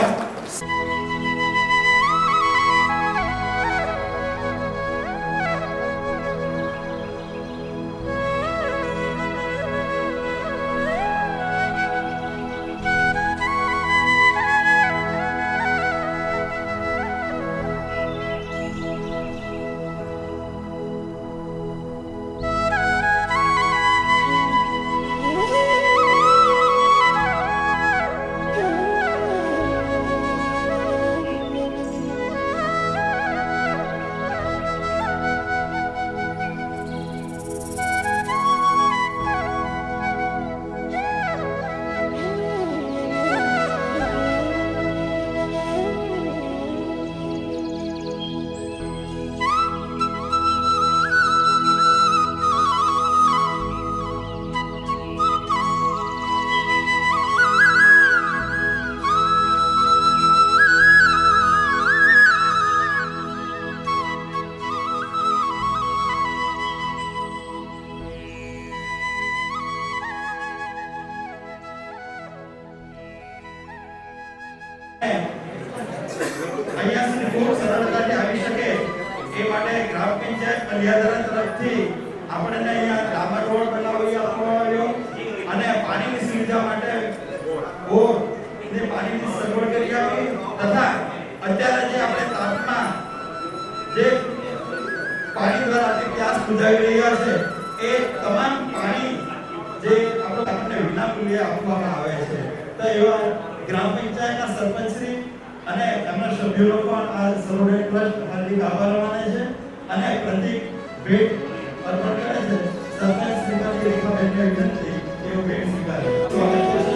અહીંયા સુધી ખૂબ સરળતાથી આવી શકે એ માટે ગ્રામ પંચાયત કલ્યાણ તરફથી આપણને અહીંયા ડામર રોડ બનાવી આપવામાં આવ્યો અને પાણીની સુવિધા માટે બોર ને પાણીની સગવડ કરી આપી તથા અત્યારે જે આપણે તાપમાં જે પાણી દ્વારા જે પ્યાસ બુઝાવી રહ્યા છે એ તમામ પાણી જે આપણને વિનામૂલ્યે આપવામાં આવે છે. તો એવા ગ્રામ પંચાયતના સરપંચશ્રી અને એમના સભ્યોનો પણ આ સરોવર ટ્રસ્ટ હાર્દિક આભાર માને છે અને પ્રતિક ભેટ અર્પણ કરે છે. સરપંચ શ્રીમતી રેખાબેનને વિનંતી તેઓ ભેટ સ્વીકારે. સ્વાગત છે.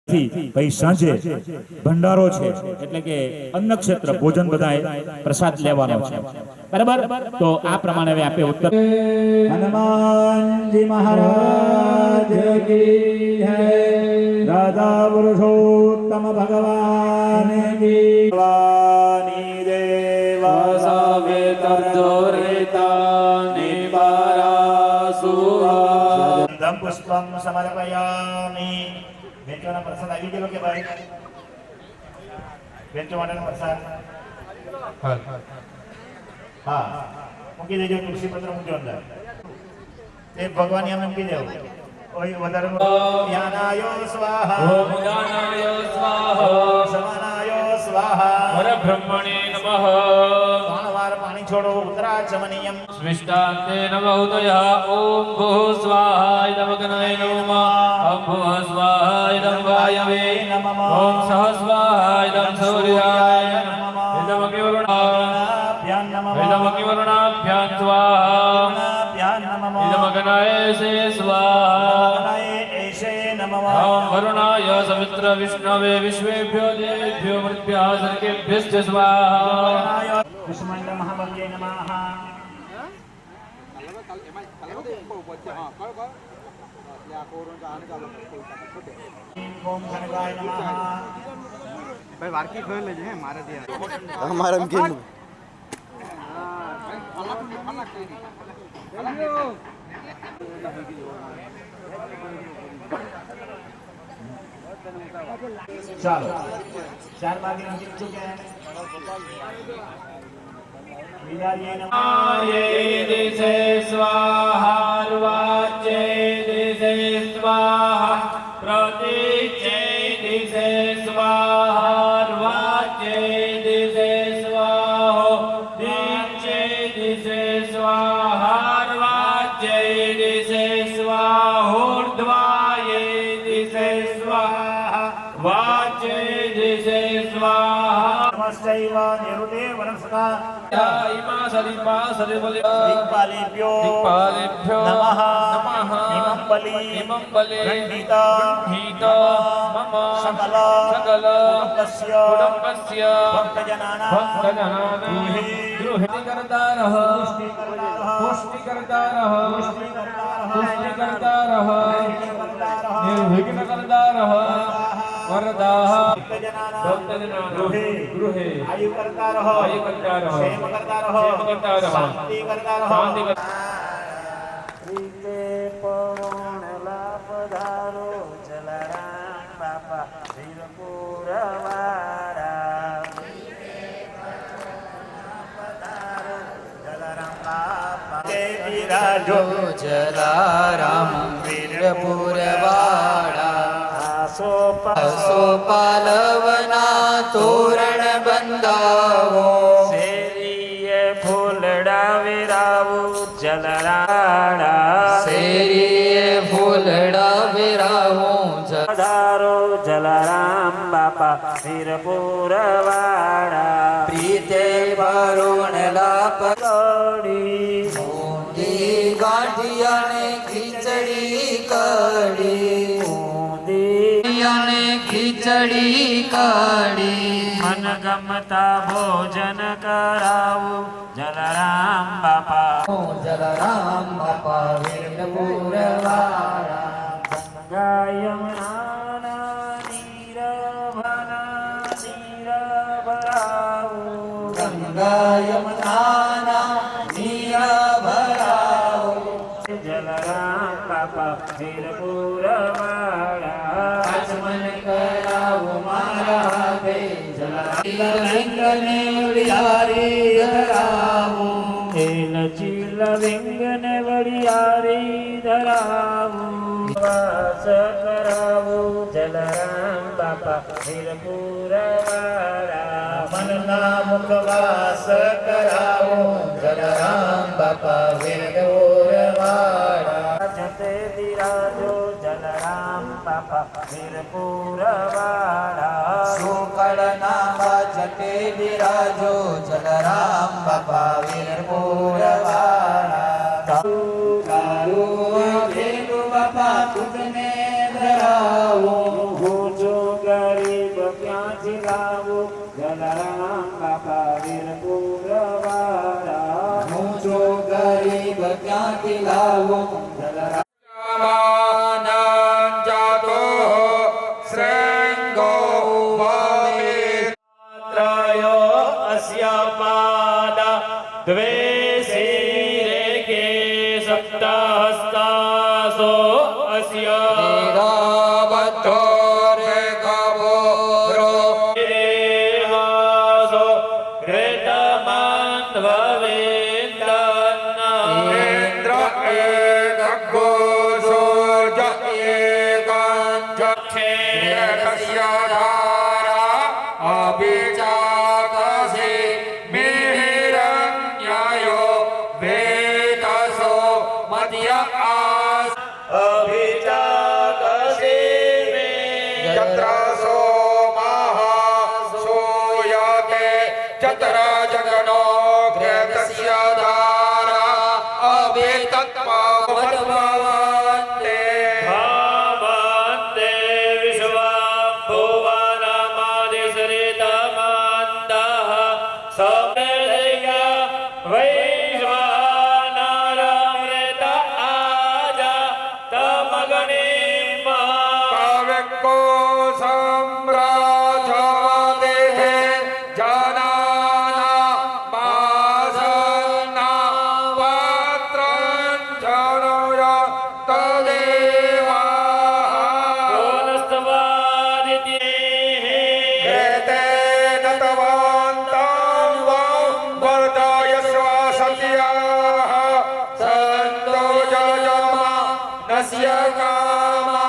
પછી સાંજે ભંડારો છે, એટલે કે અન્ન ક્ષેત્ર ભોજન બધાએ પ્રસાદ લેવાનો છે, બરાબર. તો આ પ્રમાણે હવે આપે ઉત્તર. હનુમાનજી મહારાજ કી જય, રાધા પુરુષોત્તમ ભગવાન કી ભવાની દેવા સાવે તર્જોરેતા નિબારાસુવા ધમ પુષ્પમ સમર્પયામિ. વેચવાના પ્રસાદ આવી ગયેલો કે ભાઈ? વેચવા માટેનો પ્રસાદ હા મૂકી દેજો. તુલસી પત્ર મૂકજો અંદર. તે ભગવાન એમ મૂકી દેવું. કોઈ વધારે જ્ઞાનાયો સ્વાહા, ઓમ દાનાય સ્વાહા, સમાનાયો સ્વાહા, પરબ્રહ્મણે નમઃ. 3 વાર પાણી છોડો. ઉત્તરાચમનીયમ સ્વિષ્ટાંતે નમઃ ઉદયઃ. ઓમ ભૂઃ સ્વાહાય નમઃ નમઃ. ઓમ ભૂઃ સ્વાહાય નમઃ વાયવે નમઃ. ઓમ સહ સ્વાહાય નમઃ સૂર્યાય નમઃ. ઇદમ અગ્નિવરુણાભ્યાં નમઃ. ઇદમ અગ્નિવરુણાભ્યાં સ્વાહા. ઇદમ અગ્નયસે સ્વાહા. એષે નમઃ. ઓમ વરુણાય સવિત્ર વિષ્ણવે વિશ્વેભ્યો દેવેભ્યો મૃત્ભ્યઃ સર્ગેભ્યશ્ચ સ્વાહા. કુષ્માંડ મહાભગ્યે નમઃ. ઓમ ખણગાય નમઃ. ભાઈ વારકી ખોઈ લેજે હે મારે ત્યાં અમારે એમ કેમ ચાલો 4 વાગે અંતિમ ચૂક્યા. વિદાય નમઃ. દિશે સ્વાહા, વાચે દિશે સ્વાહા, પ્રતિચે દિશે સ્વાહા, વાચે દિશે સ્વાહા, દિચે દિશે સ્વાહા, વાચે દિશે સ્વાહા, ઊર્ધ્વાયે દિશે સ્વાહા, વાચે દિશે સ્વાહા. નમસ્તૈવ નિરુતે વનસ્પતા ઇમા સલિપા સલિબલિ દિક્પાલેભ્યો દિક્પાલેભ્યો નમઃ. નમઃ. ઇમં બલિ ઇમં બલિ ગૃહીતા ગૃહીતા મમ સકલ સકલ કુટુંબસ્ય કુટુંબસ્ય ભક્તજનાનાં ભક્તજનાનાં ગૃહે કરતારઃ પુષ્ટિ કરતારઃ પુષ્ટિ કરતારઃ નિર્વિઘ્ન કરતારઃ વરદાઃ ભક્તજનાનાં ગૃહે આયુ કરતા રહો, આયુ કરતા રહો, ક્ષેમ કરતા રહો, ક્ષેમ કરતા રહો, શાંતિ કરતા રહો. શાંતિ કરતા રીતે પવનલા પધારો જલારામ બાપા વીરપુરવાળા. પધારો જલારામ બાપા જય બિરાજો જલારામ વીરપુરવાળા. સોપાલવના તોરણ બંધાવો, શેરીએ ફૂલડા વિરાવું જલરાડા. શેરીએ ફૂલડા વિરાવું પધારો જલારામ બાપા વીરપુરવાળા. પ્રીતે વરુણલા પગડી પગડી ગાંઠિયાને ખીચડી કડી, અને ખીચડી કડી. મન ગમતા ભોજન કરાવું જલારામ બાપા. જલારામ બાપા વીરપુરવાળા. ગંગાયમના નીર ભરાવું. ગંગા યમુનાના નીર ભરાવો, જલારામ બાપા વીરપુરવાળા. આચમન કરાવો મારા બે જલારામને ઉડિયારી ધરાવો, ચીલ વિંગને વડિયારી ધરાવું. વાસ કરાવું જલારામ બાપા વીરપુરવાળા. મનના મુખવાસ કરાવો જલારામ બાપા વીરપુરવાળા. જતે બિરાજો જલારામ બાપા વીરપુરવાળા. સુકળના બાજતે બિરાજો જલારામ બાપા વીરપુરવાળા. કાળુ ભેગુ બાપા તુજને ધરાવો, ભૂજો છો ગરીબ ક્યાંથી લાવો જલરામ જાતો શ્રેંગો ત્રયો અસ્ય પાદા દ્વે શિરે સપ્તહસ્તાસો અસ્ય નિરાબદ્ધો રે કબોરો દેહાસો ઘૃતમાન ભવેન્દન્ન ઇન્દ્ર એકગો સૂર્ય એકાંચ ક્ષેત્રસ્ય ધારા અભિજાતસે મિહિરણ્યયો વેદસો મધ્ય આસ અભિજાતસે મે यत्र सोमः सूयते चतर जगनो घृतस्य धारा अभितत्पवद्भवन्ते भावन्ते विश्वभुवनमधिसृतमन्तः समेदया वैश्वानरमृत आजा तमगणिमा कविको सम्राजवदेः जनाना मासना पात्रं जनय तदेवाः कृतेन तवान्तं वां वर्धयस्व सत्याः सन्तो जयमा नस्य कामा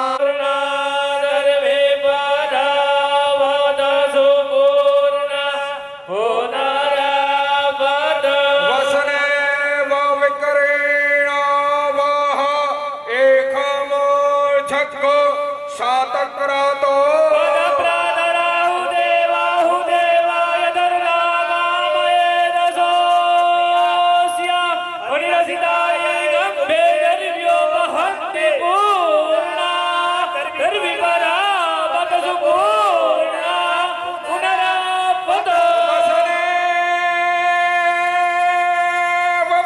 वसने विकरेण वः एकमूर्छको शातक्रतो वसने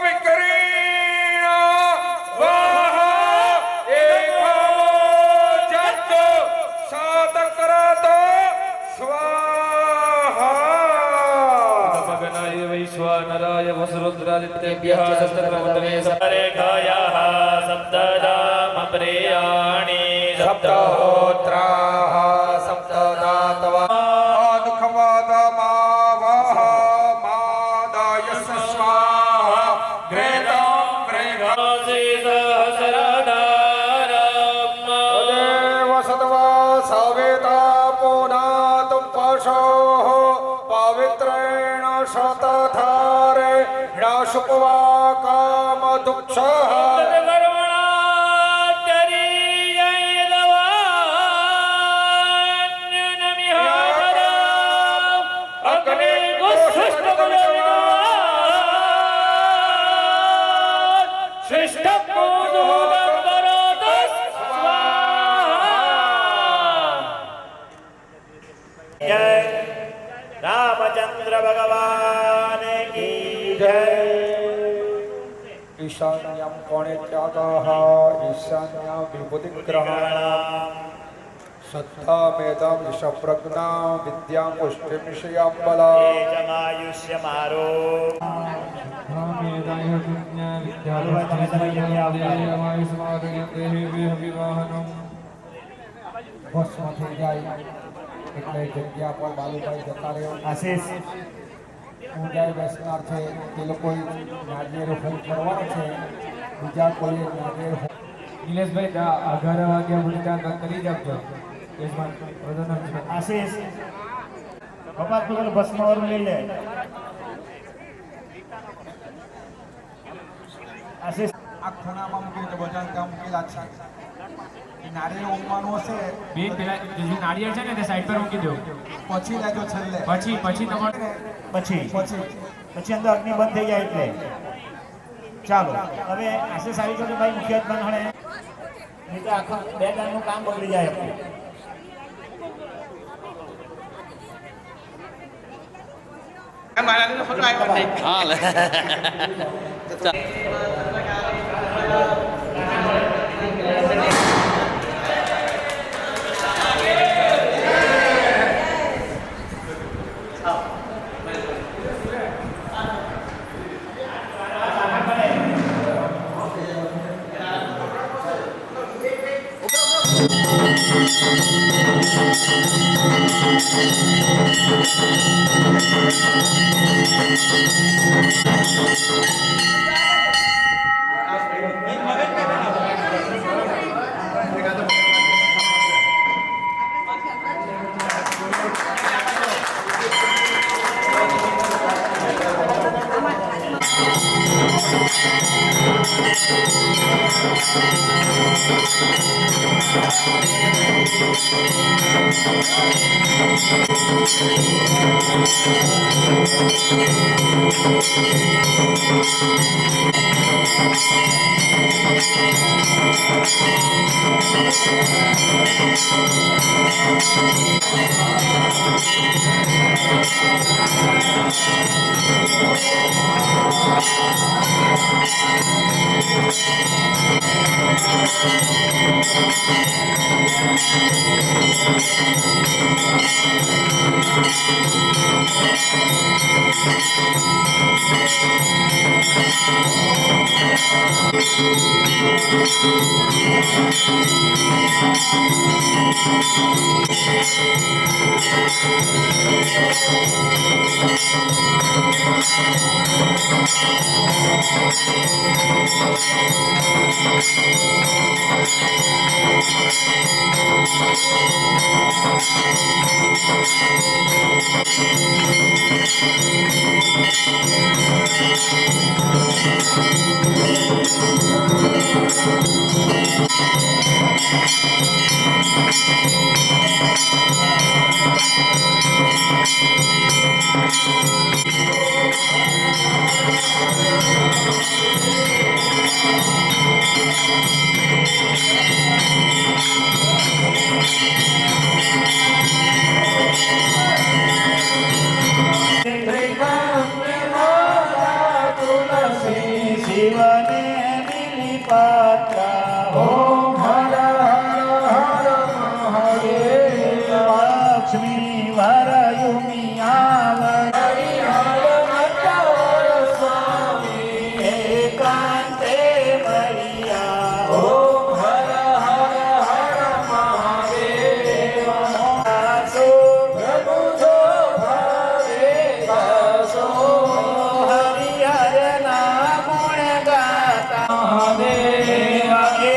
विकरेण वः एकमूर्छको शातक्रतो स्वाहा वैश्वानराय वसुरुद्रादित्येभ्यः सप्तक्रमतमे रेखायाः सप्तदामप्रियाणि सप्तहोत्राः सप्तदातवा दुःखवादमावः मादायस्य स्वाहा घृतं तदेव सत्वा सविता पुनातुं पशोः पवित्रेण शतधारे ह्राशुपवा कामदुक्षः रामचंद्र भगवान की जय। ईशान्यं कोणे त्यागः ईशान्यं विभुतिग्रहणाम् श्रद्धामेदं यशप्रज्ञा विद्यां पुष्टिमिषयां बला जमायुष्यमारो ભસ્મ થઈ જાય એટલે જગ્યા પર બાલુભાઈ જતા રહ્યો આશીષ પૂજાએ બેસનાર છે એ લોકોએ નાળિયેર હોમ કરવાનો છે બીજા કોઈએ નાળિયેર હોમ નિલેશભાઈ 11 વાગ્યા સુધી કરી આપજો આશીષ પપ્પા તું પેલું ભસ્માવાળું લઈ લે આશીષ આ ખૂણામાં મૂકી દે બજાર ત્યાં મૂકેલા છે નાળિયેર ઉમવાનું હશે બેન પેલા જે નાળિયેર છે ને તે સાઈડ પર મૂકી દો પછી લેજો છેલ્લે પછી તમારે પછી અંદર અગ્નિ બંધ થઈ જાય એટલે ચાલો હવે આશીષ આવી ગયો ભાઈ મુખ્ય હણે નહીં તો આખા 2 દાનનું કામ બગડી જાય આપણું મારા ફોટો આવ્યો શિવને મિલિપત્ર ઓમ હર હર હર મહાદેવ લક્ષ્મી વરયુમિયા સ્વામી એકાંતે મૈયા ઓમ હર હર હર મહાદેવ દાસો પ્રભુ જો ભાવે દાસો હરિહર ના ગુણ ગાતા મહાદેવ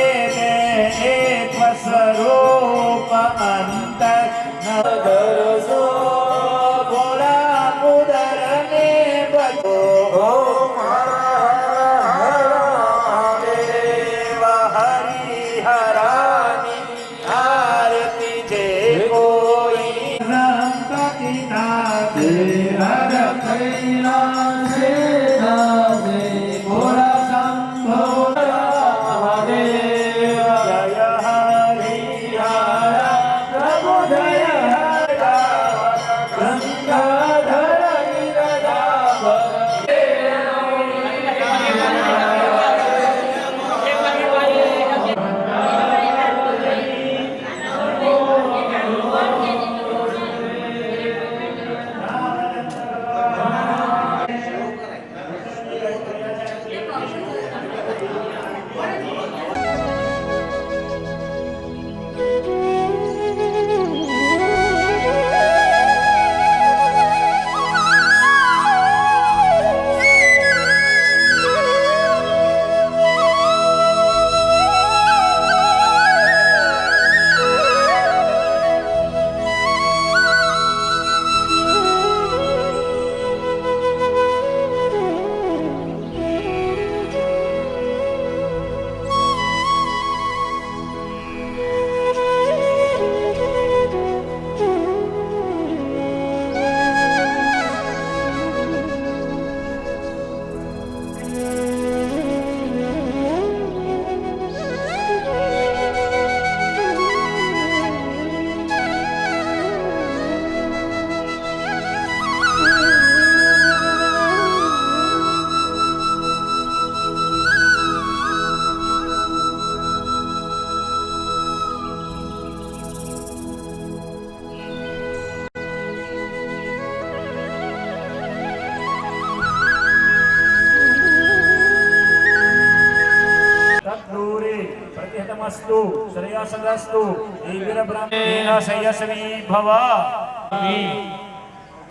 મંગલમસ્તુ શ્રેયસદસ્તુ ઈવીર બ્રહ્મેણ સયસ્વી ભવ.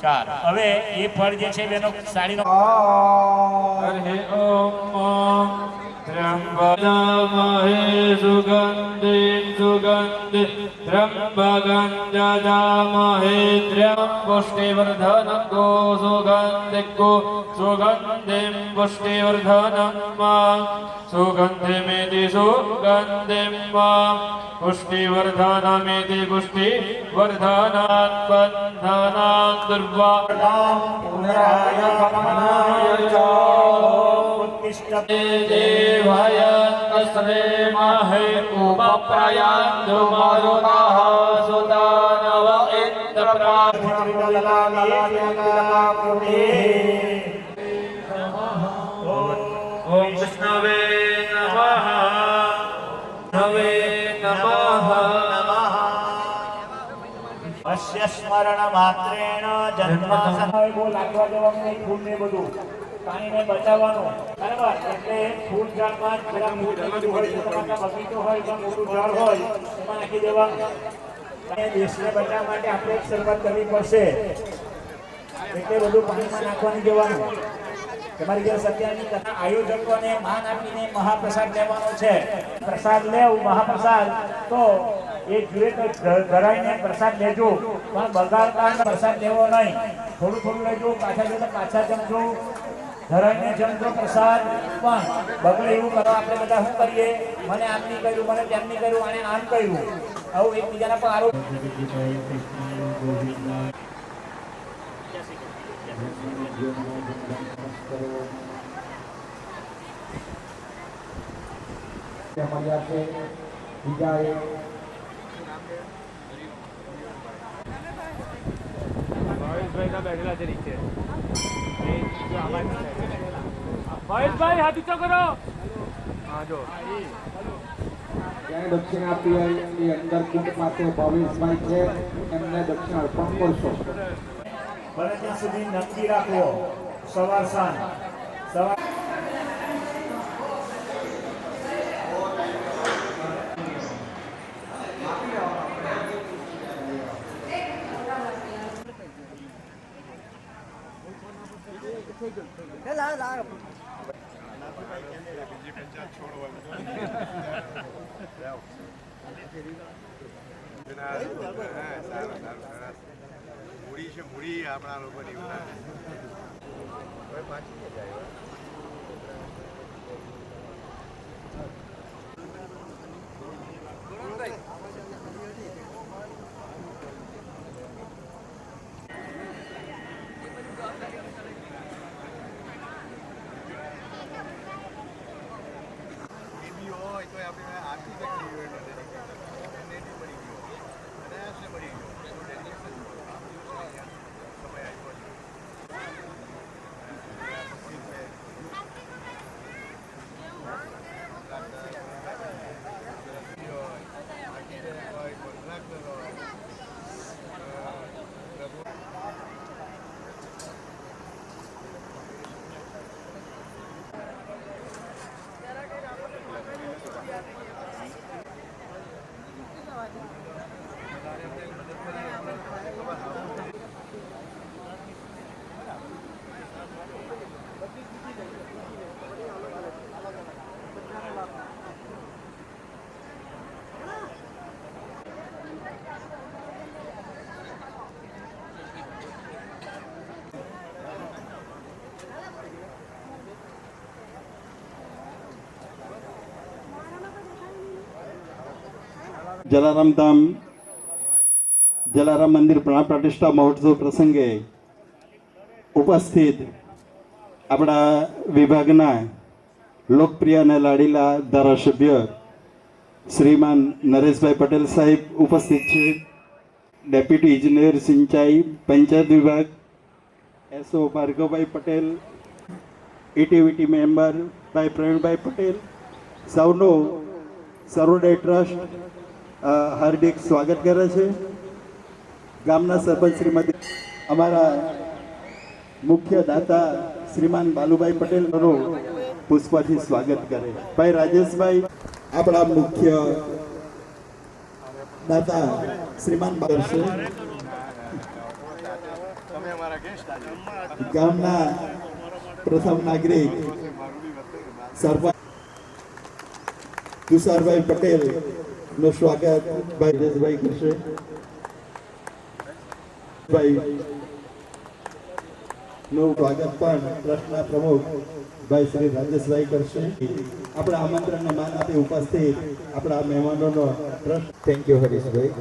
ચાલ હવે એ ફળ જે છે બેનો સાડીનો હરિ ઓમ ત્ર્યંબકામહે સુગંધિ સુગંધિ ત્ર્યંબકં જજામહે પુષ્ટિવર્ધનકો સુગંધિકો સુગંધિં પુષ્ટિવર્ધનમ સુગંધિમેતિ સુગંધિમ પુષ્ટિવર્ધનમેતિ પુષ્ટિવર્ધનાत् બંધનાत् દુર્વા પુનરાય ગમનાય ચ ઉત્તિષ્ઠતે દેવાય તસ્રે મહે ઉપપ્રયાન્તુ મરુતઃ સુદાનવ ઇન્દ્રપ્રા ઓમ વિષ્ણવે નમઃ નવે નમઃ અસ્ય સ્મરણ માત્રેણ જન્મ સમય બહુ લાગવા દેવાનું નહીં ફૂલ ને બધું પાણીને બચાવવાનું બરાબર એટલે ફૂલ ઝાડમાં જરા મોટું હોય તો તમારા બગીચો હોય તો મોટું ઝાડ હોય એમાં નાખી દેવાનું અને દેશને બચાવવા માટે આપણે એક શરૂઆત કરવી પડશે એટલે બધું પાણીમાં નાખવાની જવાનું તમારી જે સત્યાની કથા આયોજકોને માન આપીને મહાપ્રસાદ લેવાનો છે પ્રસાદ લેવું મહાપ્રસાદ તો એ જોઈએ તો ધરાઈને પ્રસાદ લેજો પણ બગાડતા પ્રસાદ લેવો નહીં થોડું થોડું લેજો પાછા જતા પાછા જમજો ધરાઈને જમજો પ્રસાદ પણ બગડે એવું કરો આપણે બધા શું કરીએ મને આમ નહીં કર્યું મને તેમ નહીં કર્યું આને આમ કર્યું આવું એકબીજાના પર આરોપ મળ્યા છે બીજા એક ભાઈ હાથ ઊંચો કરો. ત્યાં દક્ષિણ આપી એની અંદર કુંડ પાસે ભાવેશભાઈ છે એમને દક્ષિણ અર્પણ કરશો. બને ત્યાં સુધી નક્કી રાખવો સવાર સાંજ સવાર મૂડી છે મૂડી આપણા લોકોની જલારામ ધામ જલારામ મંદિર પ્રાણ પ્રતિષ્ઠા મહોત્સવ પ્રસંગે ઉપસ્થિત આપણા વિભાગના લોકપ્રિય અને લાડીલા ધારાસભ્ય શ્રીમાન નરેશભાઈ પટેલ સાહેબ ઉપસ્થિત છે. ડેપ્યુટી ઇજનેર સિંચાઈ પંચાયત વિભાગ એસઓ ભાર્ગવભાઈ પટેલ, ઇટીવીટી મેમ્બર ભાઈ પ્રવીણભાઈ પટેલ, સૌનું સરોદય ટ્રસ્ટ હાર્દિક સ્વાગત કરે છે. ગામના સરપંચ શ્રીમતી અમારા મુખ્ય દાતા શ્રીમાન બાલુભાઈ પટેલનું પુષ્પથી સ્વાગત કરે. ભાઈ રાજેશભાઈ આપણા મુખ્ય દાતા શ્રીમાન કરશે ગામના પ્રથમ નાગરિક સરપંચ તુષારભાઈ પટેલ નું સ્વાગત ભાઈ રાજેશભાઈ કરશે. ભાઈ નું સ્વાગત પણ ટ્રસ્ટના પ્રમુખ ભાઈ શ્રી રાજેશભાઈ કરશે. આપણા આમંત્રણને માન આપી ઉપસ્થિત આપણા મહેમાનોનો ટ્રસ્ટ. થેન્ક યુ હરીશભાઈ.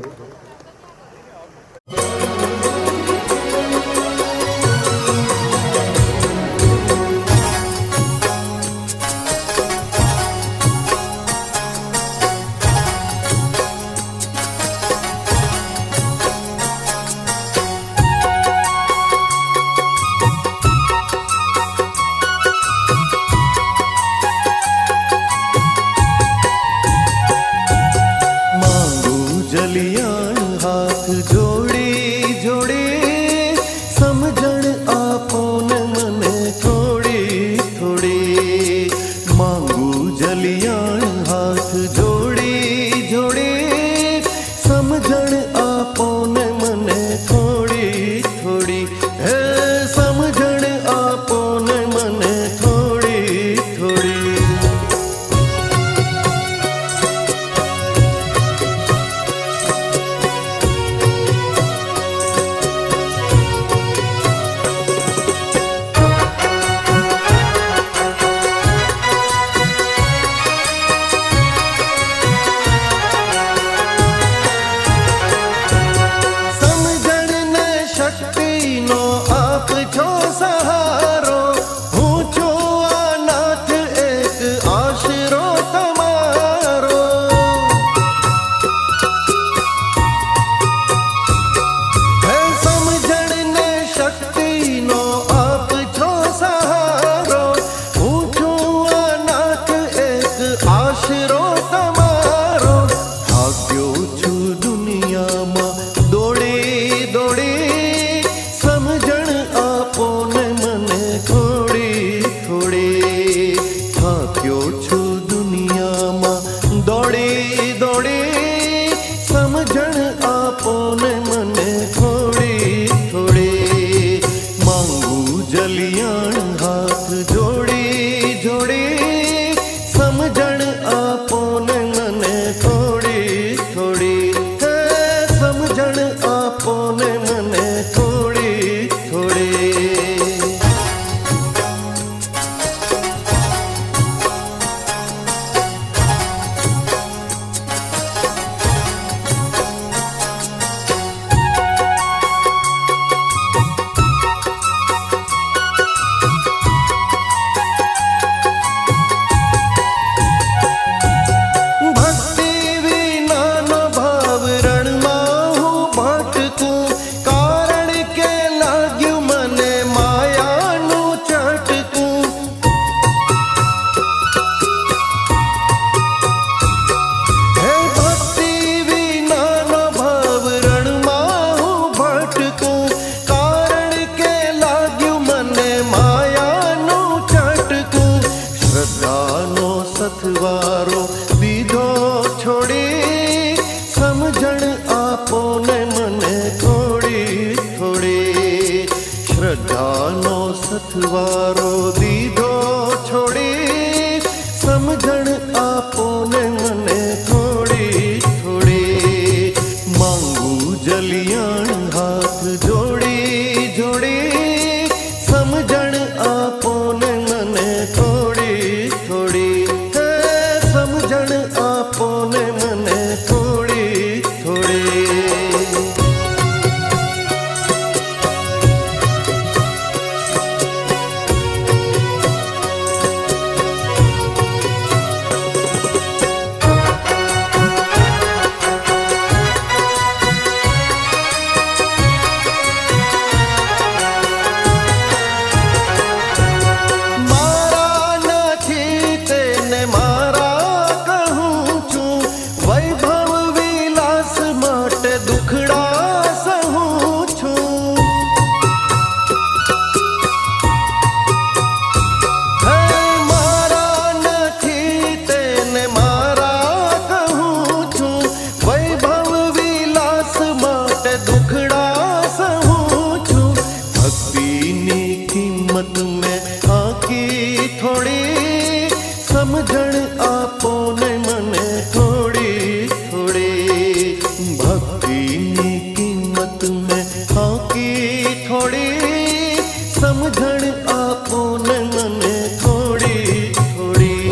સમજણ આપો ને મને થોડી થોડી ભક્તિની કિંમત મેં આંકી થોડી સમજણ આપો ને મને થોડી થોડી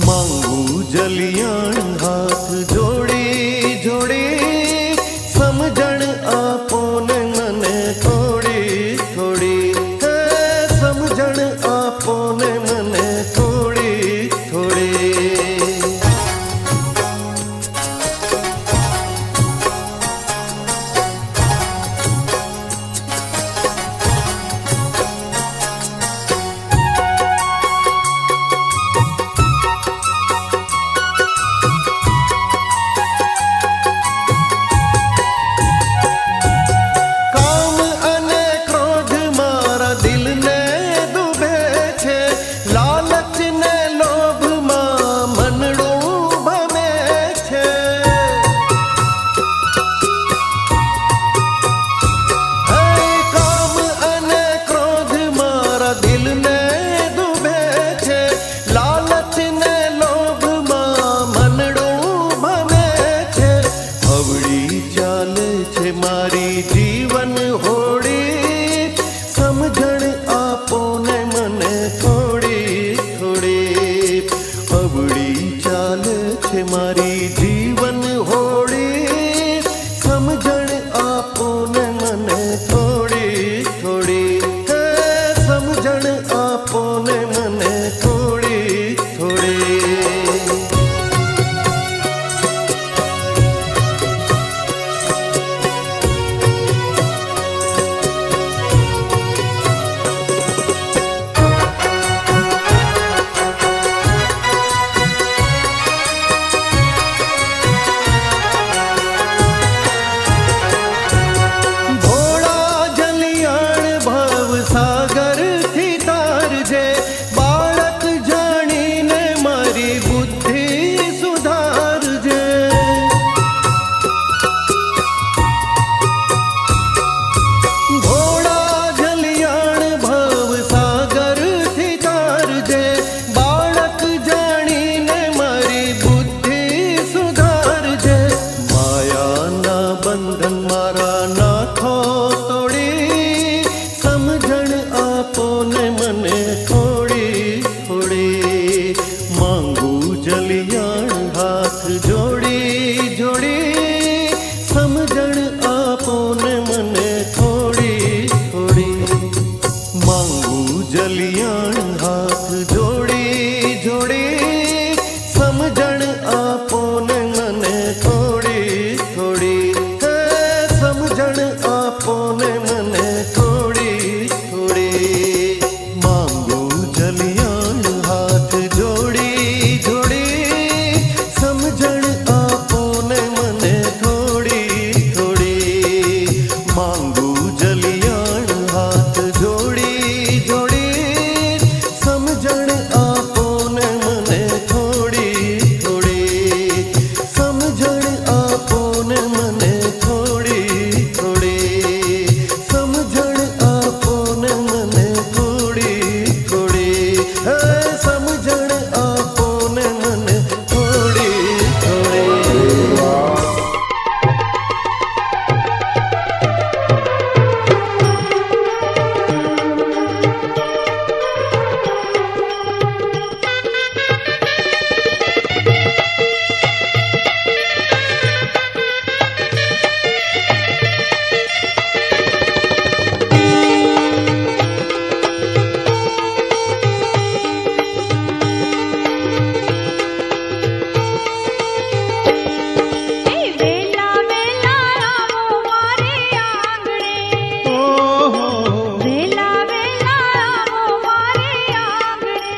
માંગુ જલિયાણ હાથ જોડી જોડી સમજણ આપો ને મને થોડી થોડી હે સમજણ આપો ને મને થોડી થોડી કામ અને ક્રોધ મારા દિલને દુભે છે લાલચ ને લોભમાં મનડું ભમે છે હે કામ અને ક્રોધ મારા દિલને દુભે છે લાલચ ને લોભમાં મનડું ભમે છે અવળી ચાલે છે મારી જીવન હોડી સમજણ આપો ને મને થોડી થોડી અવળી ચાલે છે મારી જીવન હોડી સમજણ આપો ને મને થોડી થોડી હે સમજણ આપો ને મને થોડી થોડી ભોળા જલિયાણ ભવ સાગર થી તારજે બાળક જાણીને મારી બુદ્ધિ સુધારજે ભોળા જલિયાણ ભવ સાગર થી તારજે બાળક જાણીને મારી બુદ્ધિ સુધારજે માયાના બંધન મારા નાખો તોડી સમજણ આપો ને મને થોડી થોડી માંગુ જલિયાણ હાથ જોડી જોડી સમજણ આપો ને મને થોડી થોડી માંગુ જલિયાણ હાથ જોડી જોડી સમજણ આપો ને મને થોડી થોડી હે સમજણ આપો ને મને થોડી થોડી માંગુ જલિયાણ હાથ જોડી જોડી સમજણ આપો ને મને થોડી થોડી માંગુ જલિયાણ હાથ જોડી જોડી સમજણ આપો ને મને થોડી થોડી સમજણ આપો ને મને થોડી થોડી સમજણ આપો ને મને થોડી થોડી હે સમજણ આપો ને મને થોડી થોડી વેલા વેલા આવો મારે આંગણે વેલા વેલા આવો મારે આંગણે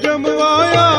જમવાયા